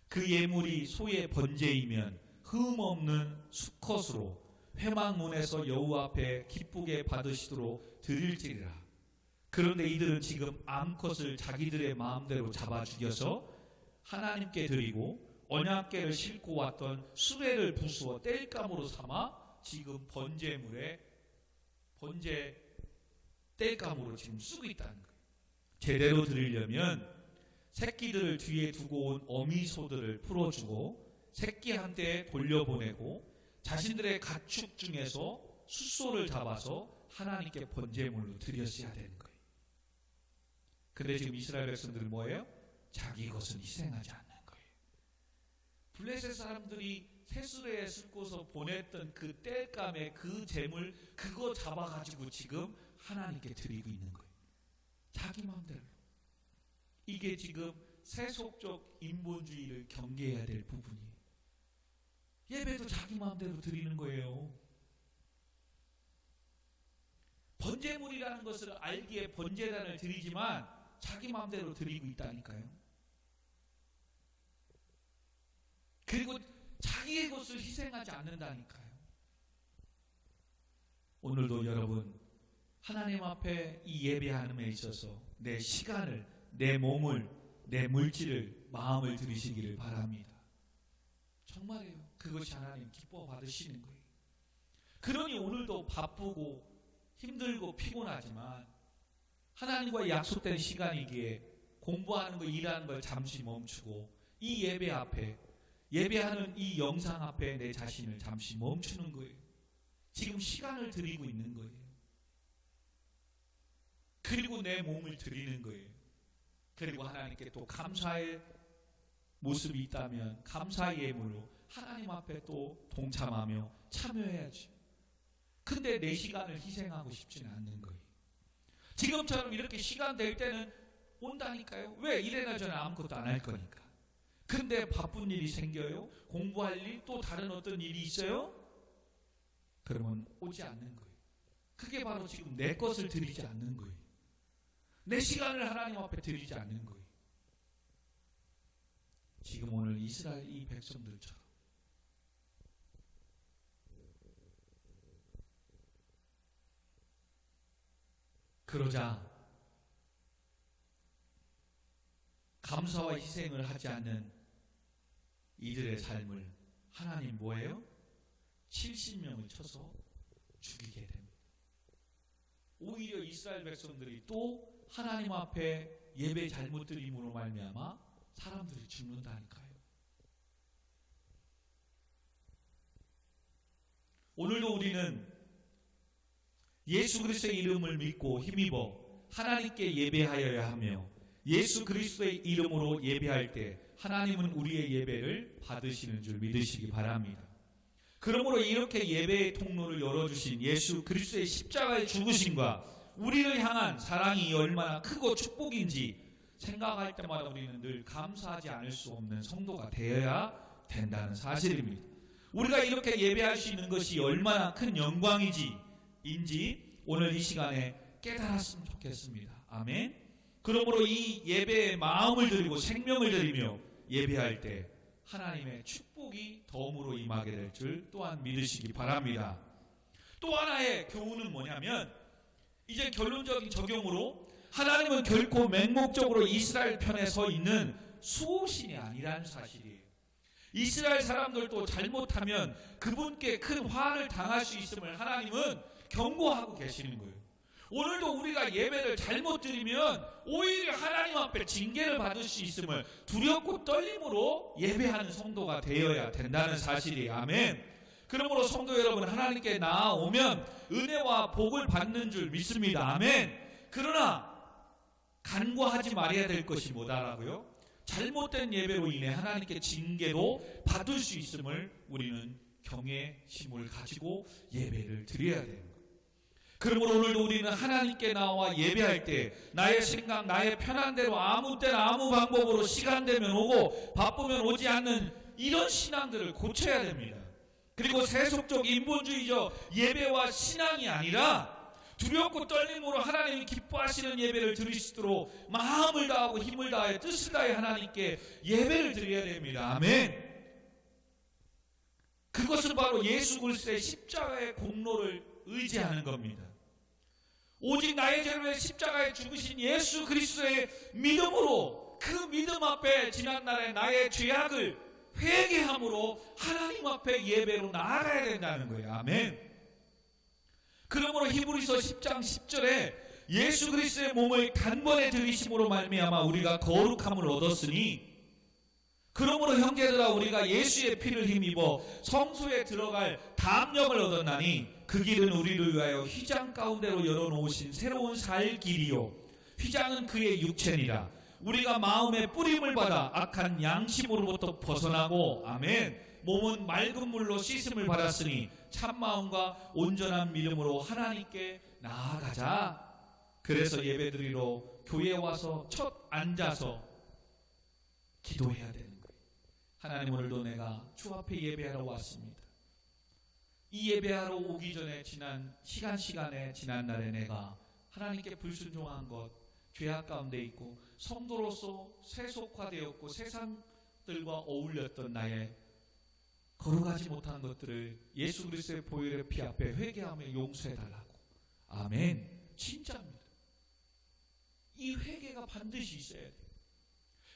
그 예물이 소의 번제이면 흠 없는 수컷으로 회막문에서 여호와 앞에 기쁘게 받으시도록 드릴지니라. 그런데 이들은 지금 암컷을 자기들의 마음대로 잡아 죽여서 하나님께 드리고 언약궤를 싣고 왔던 수레를 부수어 땔감으로 삼아 지금 번제 땔감으로 지금 쓰고 있다는 거예요. 제대로 드리려면 새끼들을 뒤에 두고 온 어미소들을 풀어주고 새끼한테 돌려보내고 자신들의 가축 중에서 숫소를 잡아서 하나님께 번제물로 드렸어야 되는 거예요. 근데 지금 이스라엘 백성들은 뭐예요? 자기 것은 희생하지 않는 거예요. 블레셋 사람들이 새수레에 싣고서 보냈던 그 땔감의 그 재물, 그거 잡아가지고 지금 하나님께 드리고 있는 거예요. 자기 마음대로. 이게 지금 세속적 인본주의를 경계해야 될 부분이에요. 예배도 자기 마음대로 드리는 거예요. 번제물이라는 것을 알기에 번제단을 드리지만 자기 마음대로 드리고 있다니까요. 그리고 자기의 것을 희생하지 않는다니까요. 오늘도 여러분 하나님 앞에 이 예배함에 있어서 내 시간을, 내 몸을, 내 물질을, 마음을 드리시기를 바랍니다. 정말이에요. 그것이 하나님 기뻐 받으시는 거예요. 그러니 오늘도 바쁘고 힘들고 피곤하지만 하나님과 약속된 시간이기에 공부하는 거, 일하는 걸 잠시 멈추고 이 예배 앞에, 예배하는 이 영상 앞에 내 자신을 잠시 멈추는 거예요. 지금 시간을 드리고 있는 거예요. 그리고 내 몸을 드리는 거예요. 그리고 하나님께 또 감사의 모습이 있다면 감사의 예물로 하나님 앞에 또 동참하며 참여해야지. 근데 내 시간을 희생하고 싶지는 않는 거예요. 지금처럼 이렇게 시간 될 때는 온다니까요. 왜? 이래나 저래나 아무것도 안 할 거니까. 근데 바쁜 일이 생겨요. 공부할 일, 또 다른 어떤 일이 있어요. 그러면 오지 않는 거예요. 그게 바로 지금 내 것을 드리지 않는 거예요. 내 시간을 하나님 앞에 드리지 않는 거예요. 지금 오늘 이스라엘 이 백성들처럼 그러자 감사와 희생을 하지 않는 이들의 삶을 하나님 뭐예요? 70명을 쳐서 죽이게 됩니다. 오히려 이스라엘 백성들이 또 하나님 앞에 예배 잘못 드림으로 말미암아 사람들이 죽는다니까요. 오늘도 우리는 예수 그리스도의 이름을 믿고 힘입어 하나님께 예배하여야 하며 예수 그리스도의 이름으로 예배할 때 하나님은 우리의 예배를 받으시는 줄 믿으시기 바랍니다. 그러므로 이렇게 예배의 통로를 열어주신 예수 그리스도의 십자가의 죽으심과 우리를 향한 사랑이 얼마나 크고 축복인지 생각할 때마다 우리는 늘 감사하지 않을 수 없는 성도가 되어야 된다는 사실입니다. 우리가 이렇게 예배할 수 있는 것이 얼마나 큰 영광인지 오늘 이 시간에 깨달았으면 좋겠습니다. 아멘. 그러므로 이 예배에 마음을 드리고 생명을 드리며 예배할 때 하나님의 축복이 덤으로 임하게 될 줄 또한 믿으시기 바랍니다. 또 하나의 교훈은 뭐냐면 이제 결론적인 적용으로 하나님은 결코 맹목적으로 이스라엘 편에 서 있는 수호신이 아니라는 사실이에요. 이스라엘 사람들도 잘못하면 그분께 큰 화를 당할 수 있음을 하나님은 경고하고 계시는 거예요. 오늘도 우리가 예배를 잘못 드리면 오히려 하나님 앞에 징계를 받을 수 있음을 두렵고 떨림으로 예배하는 성도가 되어야 된다는 사실이 아멘. 그러므로 성도 여러분 하나님께 나아오면 은혜와 복을 받는 줄 믿습니다. 아멘. 그러나 간과하지 말아야 될 것이 뭐다라고요? 잘못된 예배로 인해 하나님께 징계도 받을 수 있음을 우리는 경외심을 가지고 예배를 드려야 됩니다. 그러므로 오늘도 우리는 하나님께 나와 예배할 때 나의 생각, 나의 편한 대로 아무 때나 아무 방법으로 시간 되면 오고 바쁘면 오지 않는 이런 신앙들을 고쳐야 됩니다. 그리고 세속적 인본주의적 예배와 신앙이 아니라 두렵고 떨림으로 하나님이 기뻐하시는 예배를 드릴 수 있도록 마음을 다하고 힘을 다해 뜻을 다해 하나님께 예배를 드려야 됩니다. 아멘. 그것은 바로 예수 그리스도의 십자가의 공로를 의지하는 겁니다. 오직 나의 죄를 위해 십자가에 죽으신 예수 그리스도의 믿음으로 그 믿음 앞에 지난날의 나의 죄악을 회개함으로 하나님 앞에 예배로 나아가야 된다는 거예요. 아멘. 그러므로 히브리서 10장 10절에 예수 그리스도의 몸을 단번에 드리심으로 말미암아 우리가 거룩함을 얻었으니 그러므로 형제들아 우리가 예수의 피를 힘입어 성소에 들어갈 담력을 얻었나니 그 길은 우리를 위하여 휘장 가운데로 열어놓으신 새로운 살 길이요 휘장은 그의 육체니라. 우리가 마음의 뿌림을 받아 악한 양심으로부터 벗어나고 아멘. 몸은 맑은 물로 씻음을 받았으니 참마음과 온전한 믿음으로 하나님께 나아가자. 그래서 예배드리러 교회에 와서 첫 앉아서 기도해야 되는 거예요. 하나님, 오늘도 내가 주 앞에 예배하러 왔습니다. 이 예배하러 오기 전에 지난 시간에 지난 날에 내가 하나님께 불순종한 것, 죄악 가운데 있고 성도로서 세속화되었고 세상들과 어울렸던 나의 거룩하지 못한 것들을 예수 그리스도의 보혈의 피 앞에 회개하며 용서해달라고. 아멘. 진짜입니다. 이 회개가 반드시 있어야 돼요.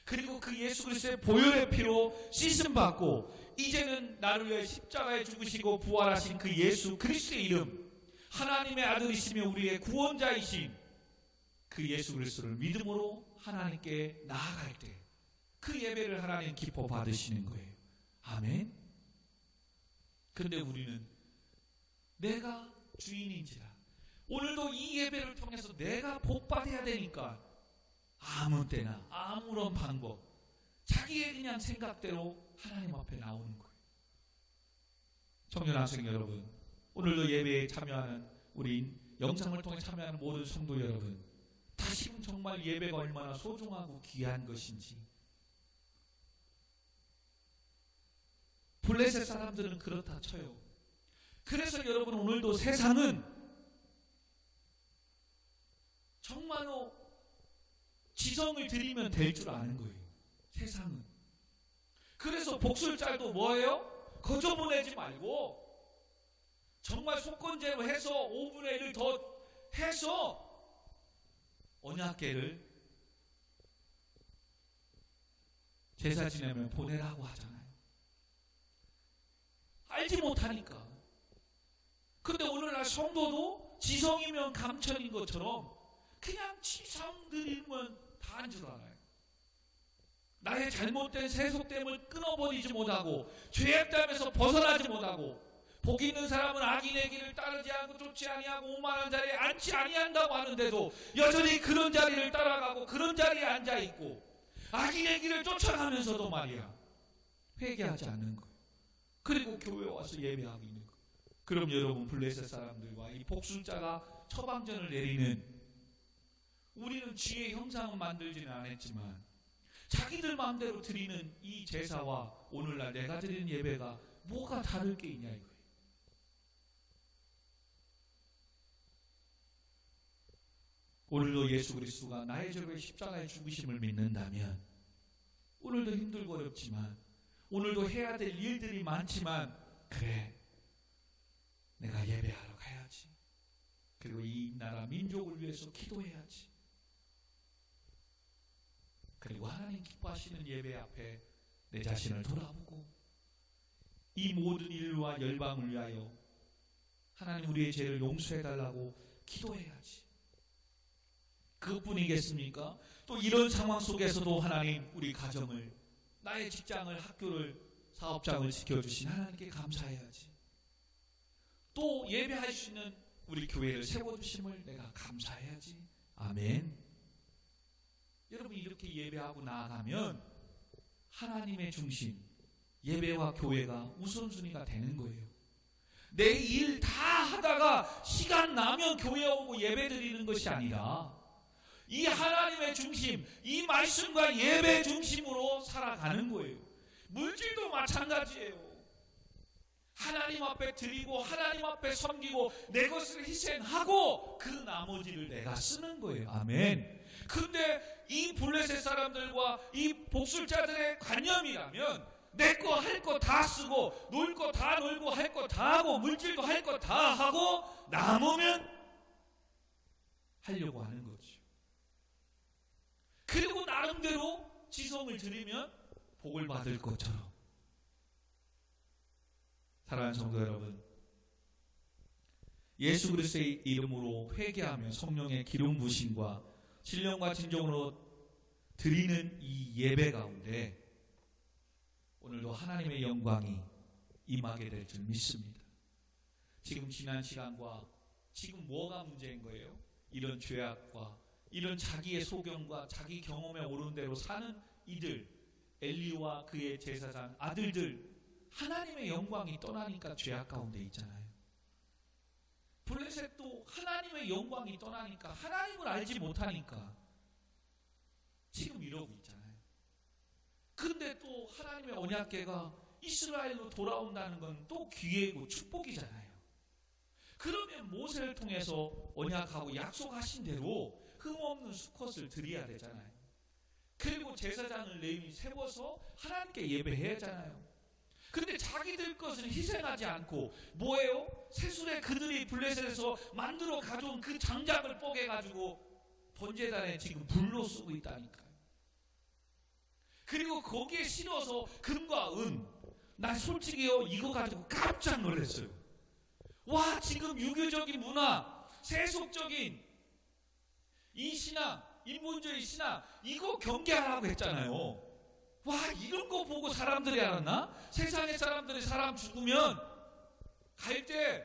그리고 그 예수 그리스도의 보혈의 피로 씻음 받고 이제는 나를 위해 십자가에 죽으시고 부활하신 그 예수 그리스도의 이름, 하나님의 아들이시며 우리의 구원자이신 그 예수 그리스도를 믿음으로 하나님께 나아갈 때 그 예배를 하나님 기뻐 받으시는 거예요. 아멘. 그런데 우리는 내가 주인인지라 오늘도 이 예배를 통해서 내가 복받아야 되니까 아무 때나 아무런 방법, 자기의 그냥 생각대로 하나님 앞에 나오는 거예요. 청년 학생 여러분, 오늘도 예배에 참여하는 우리 영상을 통해 참여하는 모든 성도 여러분, 다시금 정말 예배가 얼마나 소중하고 귀한 것인지. 블레셋 사람들은 그렇다 쳐요. 그래서 여러분, 오늘도 세상은 정말로 지성을 드리면 될 줄 아는 거예요. 세상은. 그래서 복술짤도 뭐예요? 거저 보내지 말고 정말 속건제로 해서 5분의 1을 더 해서 언약궤를 제사 지내면 보내라고 하잖아요. 알지 못하니까. 근데 오늘날 성도도 지성이면 감천인 것처럼 그냥 지성 드리면 다한 줄 알아요. 나의 잘못된 세속됨을 끊어버리지 못하고 죄악됨에서 벗어나지 못하고 복 있는 사람은 악인의 길을 따르지 않고 쫓지 아니하고 오만한 자리에 앉지 아니한다고 하는데도 여전히 그런 자리를 따라가고 그런 자리에 앉아있고 악인의 길을 쫓아가면서도 말이야 회개하지 않는 거예요. 그리고 교회에 와서 예배하고 있는 거예요. 그럼 여러분, 블레셋 사람들과 이 복술자가 처방전을 내리는, 우리는 쥐의 형상은 만들지는 않았지만 자기들 마음대로 드리는 이 제사와 오늘날 내가 드리는 예배가 뭐가 다를 게 있냐 이거예요. 오늘도 예수 그리스도가 나의 죄를 십자가에 죽으심을 믿는다면 오늘도 힘들고 어렵지만 오늘도 해야 될 일들이 많지만 그래, 내가 예배하러 가야지. 그리고 이 나라 민족을 위해서 기도해야지. 그리고 하나님 기뻐하시는 예배 앞에 내 자신을 돌아보고 이 모든 인류와 열방을 위하여 하나님 우리의 죄를 용서해달라고 기도해야지. 그것뿐이겠습니까? 또 이런 상황 속에서도 하나님 우리 가정을, 나의 직장을, 학교를, 사업장을 지켜주신 하나님께 감사해야지. 또 예배할 수 있는 우리 교회를 세워주심을 내가 감사해야지. 아멘. 여러분, 이렇게 예배하고 나아가면 하나님의 중심, 예배와 교회가 우선순위가 되는 거예요. 내 일 다 하다가 시간 나면 교회 오고 예배 드리는 것이 아니라 이 하나님의 중심, 이 말씀과 예배 중심으로 살아가는 거예요. 물질도 마찬가지예요. 하나님 앞에 드리고 하나님 앞에 섬기고 내 것을 희생하고 그 나머지를 내가 쓰는 거예요. 아멘. 근데 이 블레셋 사람들과 이 복술자들의 관념이라면 내 거 할 거 다 쓰고 놀 거 다 놀고 할 거 다 하고 물질도 할 거 다 하고 남으면 하려고 하는 거죠. 그리고 나름대로 지성을 드리면 복을 받을 것처럼. 사랑하는 성도 여러분, 예수 그리스도의 이름으로 회개하며 성령의 기름 부으심과 신령과 진정으로 드리는 이 예배 가운데 오늘도 하나님의 영광이 임하게 될 줄 믿습니다. 지금 지난 시간과 지금 뭐가 문제인 거예요? 이런 죄악과 이런 자기의 소견과 자기 경험에 오른 대로 사는 이들, 엘리와 그의 제사장 아들들, 하나님의 영광이 떠나니까 죄악 가운데 있잖아요. 블레셋도 하나님의 영광이 떠나니까, 하나님을 알지 못하니까 지금 이러고 있잖아요. 근데 또 하나님의 언약궤가 이스라엘로 돌아온다는 건 또 기회고 축복이잖아요. 그러면 모세를 통해서 언약하고 약속하신 대로 흠없는 수컷을 드려야 되잖아요. 그리고 제사장을 레위 세워서 하나님께 예배해야 하잖아요. 근데 자기들 것을 희생하지 않고 뭐예요? 세술에 그들이 블레셋에서 만들어 가져온 그 장작을 뽀개가지고 번제단에 지금 불로 쓰고 있다니까요. 그리고 거기에 실어서 금과 은, 나 솔직히요 이거 가지고 깜짝 놀랐어요. 와, 지금 유교적인 문화, 세속적인 이 신앙, 인본주의 신앙, 이거 경계하라고 했잖아요. 와, 이런 거 보고 사람들이 알았나? 세상의 사람들이 사람 죽으면 갈 때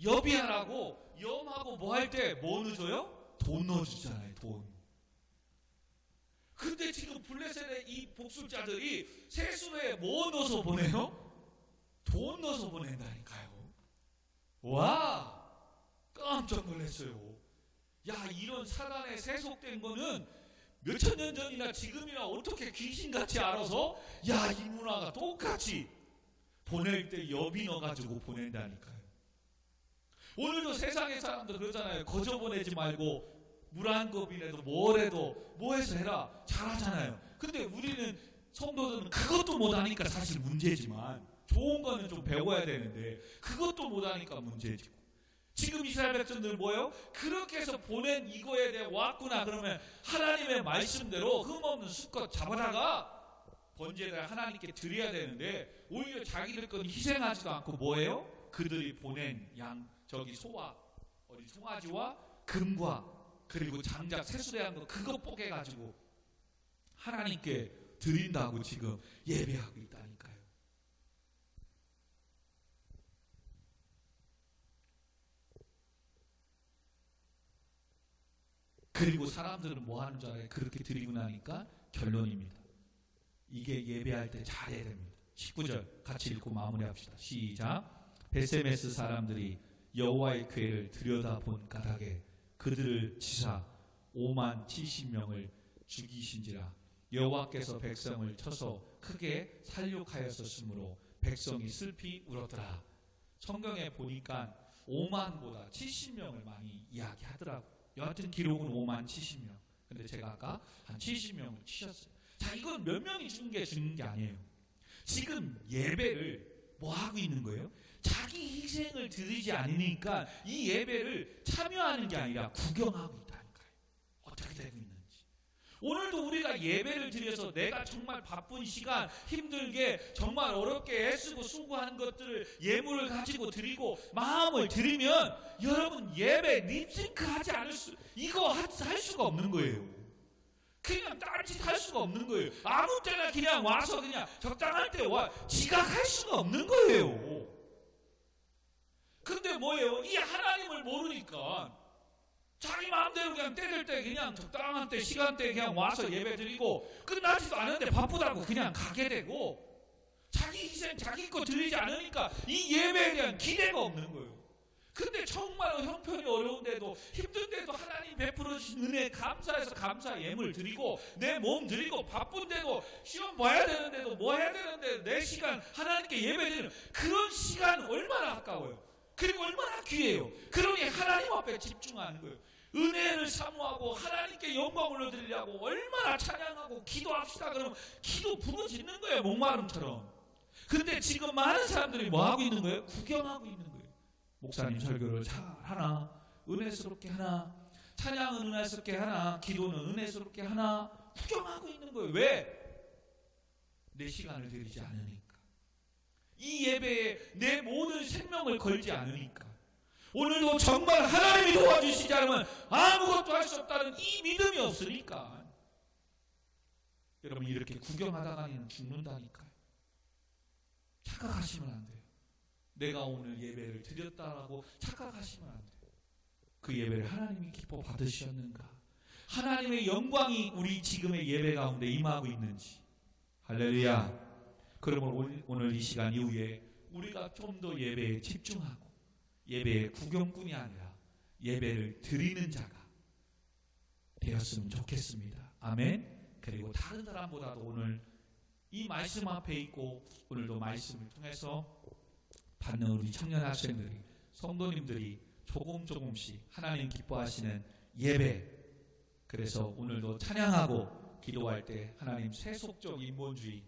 여비하라고, 염하고 뭐 할 때 뭐 넣어줘요? 돈 넣어주잖아요, 돈. 근데 지금 블레셋의 이 복술자들이 세수에 뭐 넣어서 보내요? 돈 넣어서 보낸다니까요. 와, 깜짝 놀랐어요. 야, 이런 사단에 세속된 거는 몇천 년 전이나 지금이나 어떻게 귀신같이 알아서, 야, 이 문화가 똑같이 보낼 때 여비 넣어가지고 보낸다니까요. 오늘도 세상의 사람들 그러잖아요. 거저 보내지 말고 물 한 겁이라도 뭐래도 뭐해서 해라, 잘하잖아요. 근데 우리는 성도들은 그것도 못하니까 사실 문제지만, 좋은 거는 좀 배워야 되는데 그것도 못하니까 문제지고, 지금 이스라엘 백성들 뭐예요? 그렇게 해서 보낸 이거에 대해 왔구나 그러면 하나님의 말씀대로 흠없는 수컷 잡아다가 번제를 하나님께 드려야 되는데, 오히려 자기들 건 희생하지도 않고 뭐예요? 그들이 보낸 소와 송아지와 금과 그리고 장작 세수대한 거 그거 뽀개가지고 하나님께 드린다고 지금 예배하고 있다니까요. 그리고 사람들은 뭐 하는 줄 알아요? 그렇게 드리고 나니까 결론입니다. 이게 예배할 때 잘해야 됩니다. 19절 같이 읽고 마무리합시다. 시작. 베세메스 사람들이 여호와의 궤를 들여다본 까닭에 그들을 치사 5만 70명을 죽이신지라. 여호와께서 백성을 쳐서 크게 살육하였었으므로 백성이 슬피 울었더라. 성경에 보니까 5만보다 70명을 많이 이야기하더라고요. 여하튼 기록은 5만 70명. 근데 제가 아까 한 70명을 치셨어요. 자, 이건 몇 명이 죽는 게 아니에요. 지금 예배를 뭐 하고 있는 거예요? 자기 희생을 드리지 않으니까 이 예배를 참여하는 게 아니라 구경하고 있다니까요. 어떻게 되고 있는지. 오늘도 우리가 예배를 드려서 내가 정말 바쁜 시간, 힘들게 정말 어렵게 애쓰고 수고하는 것들을 예물을 가지고 드리고 마음을 드리면, 여러분 예배 립싱크 하지 않을 이거 할 수가 없는 거예요. 그냥 딴짓 할 수가 없는 거예요. 아무 때나 그냥 와서 그냥 적당할 때 지각할 수가 없는 거예요. 근데 뭐예요? 이 하나님을 모르니까 자기 마음대로 그냥 때릴 때 그냥 적당한 때 시간대에 그냥 와서 예배 드리고 끝나지도 않은데 바쁘다고 그냥 가게 되고, 자기 희생 자기 거 드리지 않으니까 이 예배에 대한 기대가 없는 거예요. 근데 정말 형편이 어려운데도 힘든데도 하나님 베풀어 주신 은혜에 감사해서 감사 예물 드리고 내 몸 드리고 바쁜데도 시험 봐야 되는데도 뭐 해야 되는데 내 시간 하나님께 예배 드리는 그런 시간 얼마나 아까워요. 그리고 얼마나 귀해요. 그러니 하나님 앞에 집중하는 거예요. 은혜를 사모하고 하나님께 영광을 올려드리려고 얼마나 찬양하고 기도합시다 그러면 기도 부르짖는 거예요, 목마름처럼. 근데 지금 많은 사람들이 뭐 하고 있는 거예요? 구경하고 있는 거예요. 목사님 설교를 잘 하나, 은혜스럽게 하나, 찬양은 은혜스럽게 하나, 기도는 은혜스럽게 하나, 구경하고 있는 거예요. 왜? 내 시간을 드리지 않으니까. 이 예배에 내 모든 생명을 걸지 않으니까. 오늘도 정말 하나님이 도와주시지 않으면 아무것도 할 수 없다는 이 믿음이 없으니까. 여러분 이렇게 구경하다가는 죽는다니까요. 착각하시면 안 돼요. 내가 오늘 예배를 드렸다라고 착각하시면 안 돼요. 그 예배를 하나님이 기뻐 받으셨는가? 하나님의 영광이 우리 지금의 예배 가운데 임하고 있는지. 할렐루야. 그러면 오늘 이 시간 이후에 우리가 좀 더 예배에 집중하고 예배의 구경꾼이 아니라 예배를 드리는 자가 되었으면 좋겠습니다. 아멘. 그리고 다른 사람보다도 오늘 이 말씀 앞에 있고 오늘도 말씀을 통해서 받는 우리 청년 학생들이, 성도님들이 조금씩 하나님 기뻐하시는 예배, 그래서 오늘도 찬양하고 기도할 때 하나님 세속적 인본주의,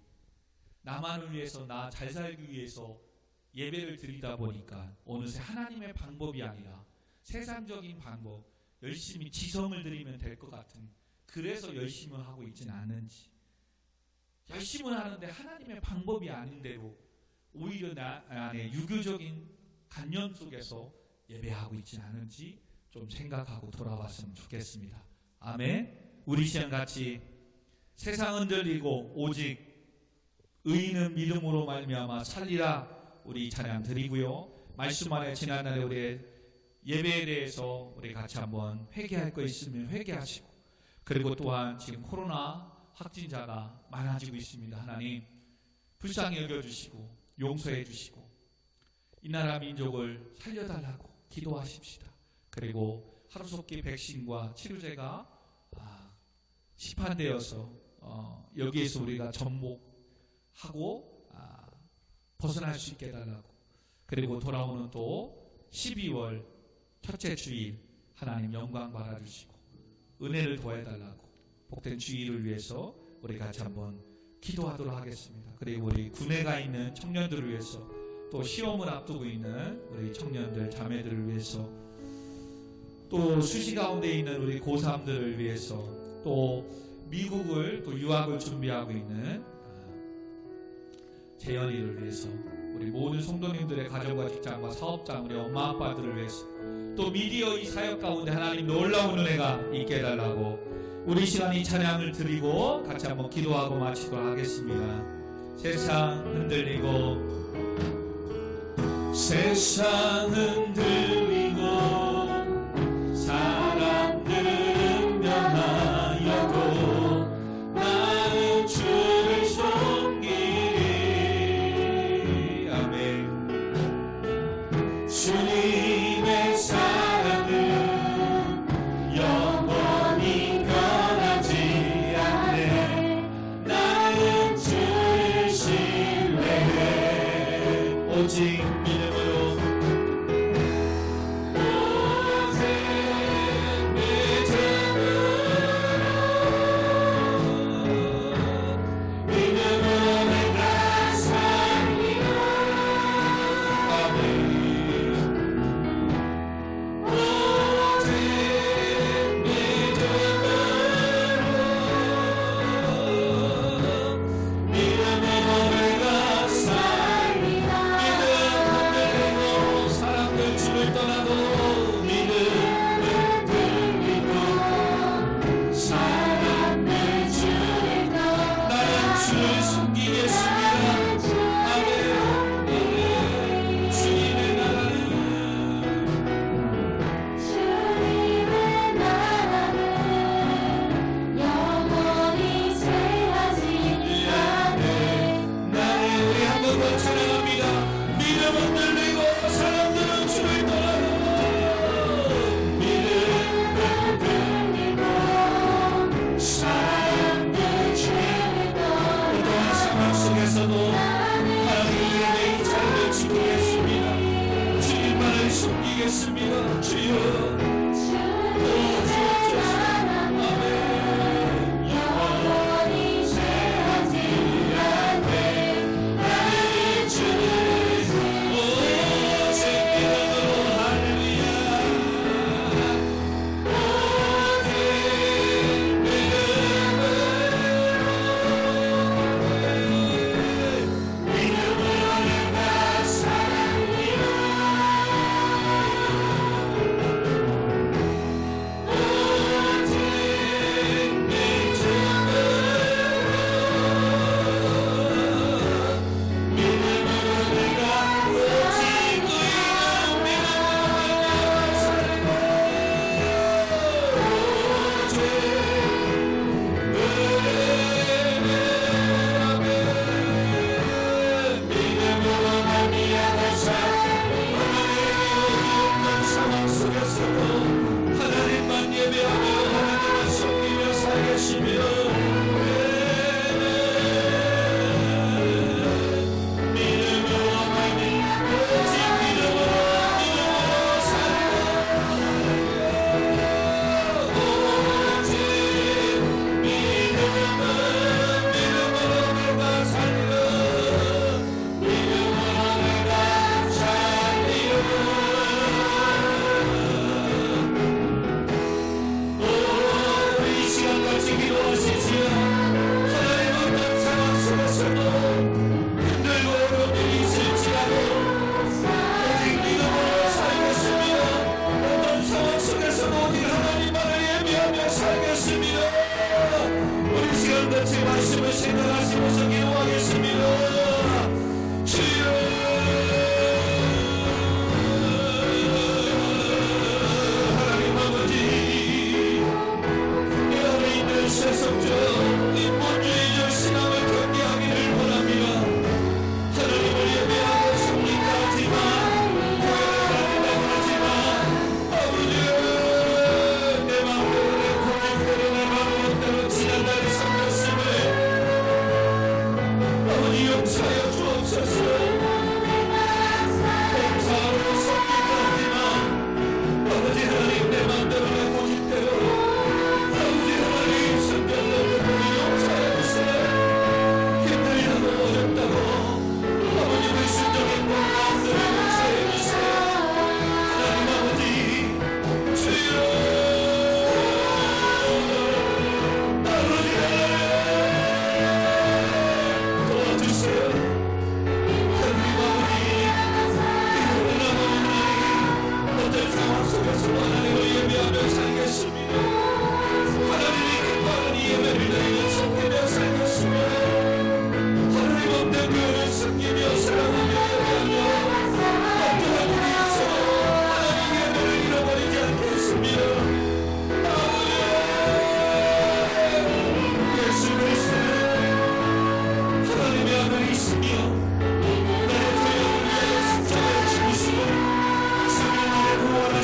나만을 위해서 나 잘 살기 위해서 예배를 드리다 보니까 어느새 하나님의 방법이 아니라 세상적인 방법, 열심히 지성을 드리면 될 것 같은, 그래서 열심히 하고 있지는 않는지, 열심히 하는데 하나님의 방법이 아닌 대로 오히려 나 안에 유교적인 관념 속에서 예배하고 있지는 않은지 좀 생각하고 돌아왔으면 좋겠습니다. 아멘. 우리 시간 같이 세상 흔들리고 오직 의인은 믿음으로 말미암아 살리라 우리 찬양 드리고요. 말씀 안에 지난날에 우리 예배에 대해서 우리 같이 한번 회개할 거 있으면 회개하시고, 그리고 또한 지금 코로나 확진자가 많아지고 있습니다. 하나님 불쌍히 여겨주시고 용서해 주시고 이 나라 민족을 살려달라고 기도하십시다. 그리고 하루속히 백신과 치료제가 시판되어서 여기에서 우리가 전복하고 벗어날 수 있게 해달라고, 그리고 돌아오는 또 12월 첫째 주일 하나님 영광 받아주시고 은혜를 더해달라고, 복된 주일을 위해서 우리 같이 한번 기도하도록 하겠습니다. 그리고 우리 군에 가 있는 청년들을 위해서, 또 시험을 앞두고 있는 우리 청년들 자매들을 위해서, 또 수시 가운데 있는 우리 고3들을 위해서, 또 미국을 또 유학을 준비하고 있는 재현이를 위해서, 우리 모든 성도님들의 가정과 직장과 사업장, 우리 엄마 아빠들을 위해서, 또 미디어 이 사역 가운데 하나님 놀라운 은혜가 있게 해달라고 우리 시간이 찬양을 드리고 같이 한번 기도하고 마치도록 하겠습니다. 세상 흔들리고 세상 흔들리고 사람들은 변하여도 나는 주를 섬기리. 아멘. 주님의 사랑은 영원히 변하지 않네. 나는 주를 신뢰해. 오직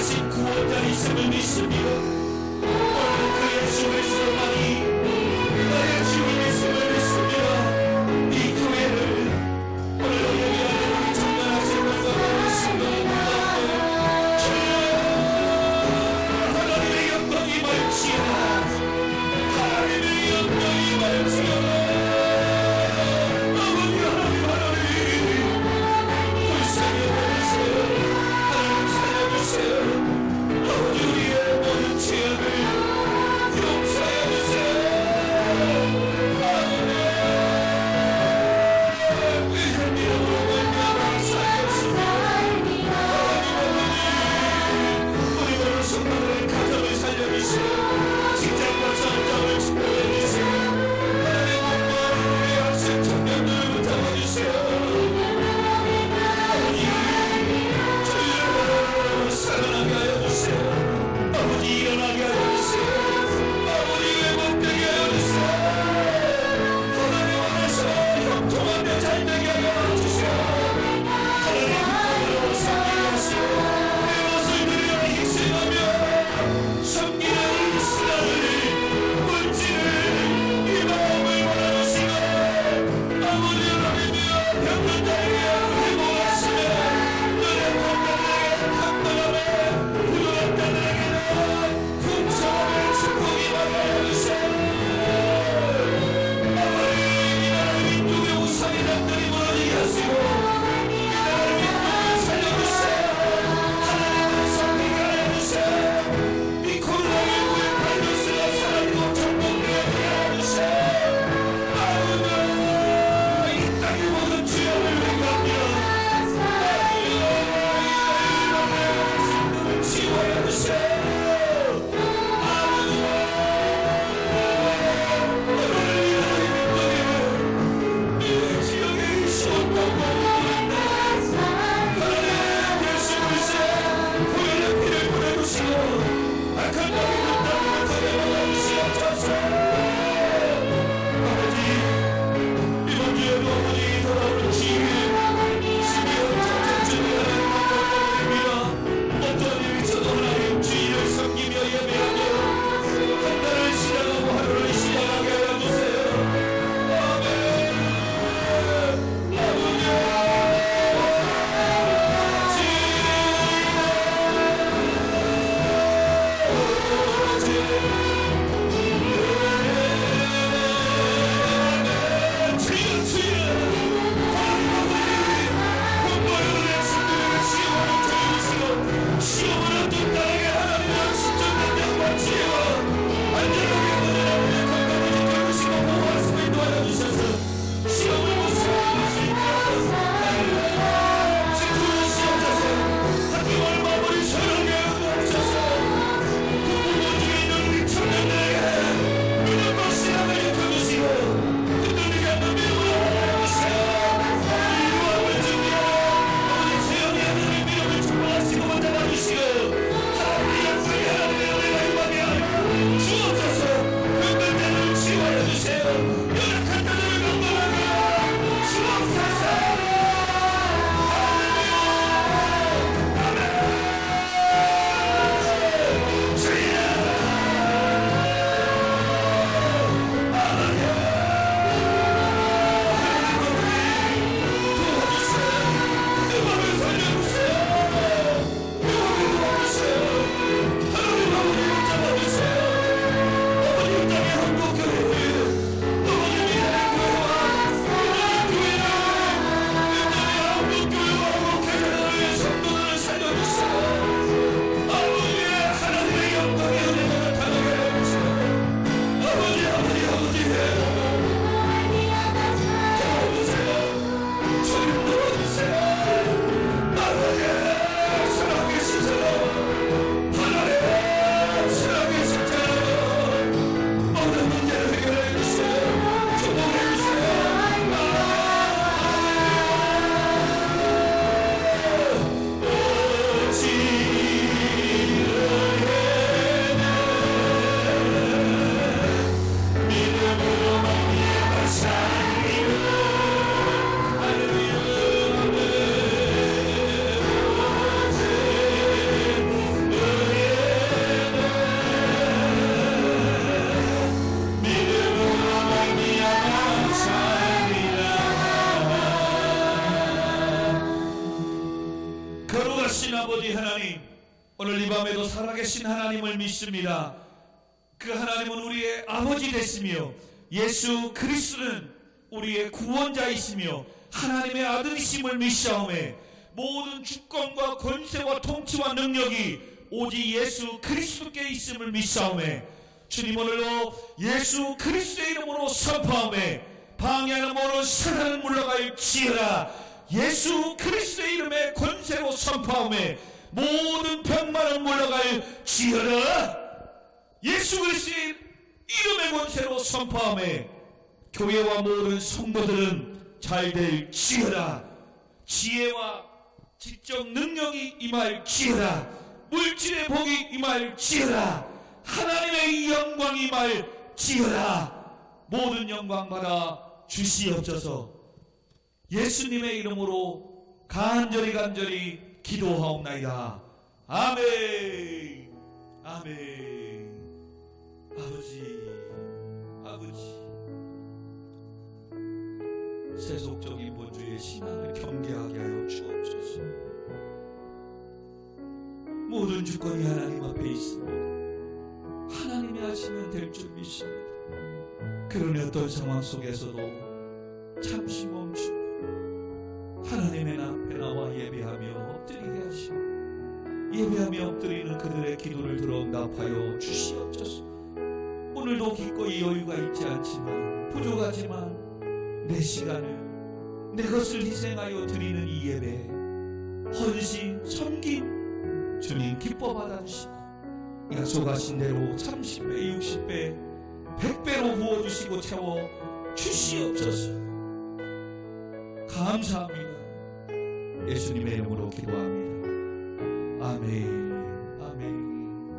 대신 구원자 있음을 믿습니다. 오늘 그의 죽을 수만이 나의 주의 믿음을 믿습니다. 이 교회를 오늘 예배하는 우리 정말 생각하고 있습니다. 하나님의 영광이 말지어다. 하나님의 영광이 말지어다. 아버지 하나님 불쌍히 여겨주세요. 하나님 살려주세요. 아버지 우리의 모든 죄악을 용서해 주세요. 의한 이름으로 말미암아 살렸습니다. 우리 모든 성도들의 가정을 살려주세요. 직장과 전장을 축복해주세요. 하나님 엄마 우리 학생 청년들을 잡아주세요. 아버지 저희를 살아나게 하여 주세요. 아버지 일어나게 하여 주세요. 아버지 회복되게 하여 주세요. 하나님 안에서 형통하며 잘되게 하여 주세요. 하나님 기쁨으로 섬기게 하시고 내 것을 드려 희생하며 섬기는 신앙을 물질을 이 마음을 원하시고 아버지 하나님이여 병든 자에게 회복하시며 눈에 건강하게 강건함에 부족한 자들에게는 풍성함을 축복이 받게 해주세요. 아버지 이 나라 민족의 우상이 남들이 무너지게 하시고 이 나라 민족을 살려주세요. 하나님을 섬기게 해주세요. 이 코로나19의 바이러스가 사라지고 정복되게 해주세요. 아버지 이 땅의 모든 죄악을 회개합니다. 아버지 치유하여 주세요. 아버지 오늘 이 나라의 민족에 이 지역에 시원하고 하나님 예수 그리스도 보혈의 피를 보내주시고 악한 땅이 그 땅을 못하게 막아주시옵소서. 아버지 이번 주에도 어머니 돌아오는 주일 12월 첫째 주일 하나님 만나봅니다. 어떤 일이 있어도 하나님 주일 오늘 이 밤에도 살아계신 하나님을 믿습니다. 그 하나님은 우리의 아버지 되시며 예수 그리스도는 우리의 구원자이시며 하나님의 아들이심을 믿사오매 모든 주권과 권세와 통치와 능력이 오직 예수 그리스도께 있음을 믿사오매 주님 오늘로 예수 그리스도의 이름으로 선포하매 방해하는 모든 사단은 물러갈지어다. 예수 그리스도의 이름의 권세로 선포하매 모든 병만은 물러갈지어다. 예수 그리스도의 이름의 권세로 선포하매 교회와 모든 성도들은 잘 될지어다. 지혜와 지적 능력이 임할지어다. 물질의 복이 임할지어다. 하나님의 영광이 임할지어다. 모든 영광 받아 주시옵소서. 예수님의 이름으로 간절히 기도하옵나이다. 아멘. 아멘. 아버지 세속적인 본주의 신앙을 경계하게 하여 주옵소서. 모든 주권이 하나님 앞에 있습니다. 하나님이 하시면 될 줄 믿습니다. 그러니 어떤 상황 속에서도 잠시 멈추고 하나님의 앞에 나와 예배하며 엎드리게 하시고 예배하며 엎드리는 그들의 기도를 들어 응답하여 주시옵소서. 오늘도 기꺼이 여유가 있지 않지만 부족하지만 내 시간을 내 것을 희생하여 드리는 이 예배 헌신 섬김 주님 기뻐 받아주시고 약속하신 대로 30배 60배 100배로 부어주시고 채워 주시옵소서. 감사합니다. 예수님의 이름으로 기도합니다. 아멘.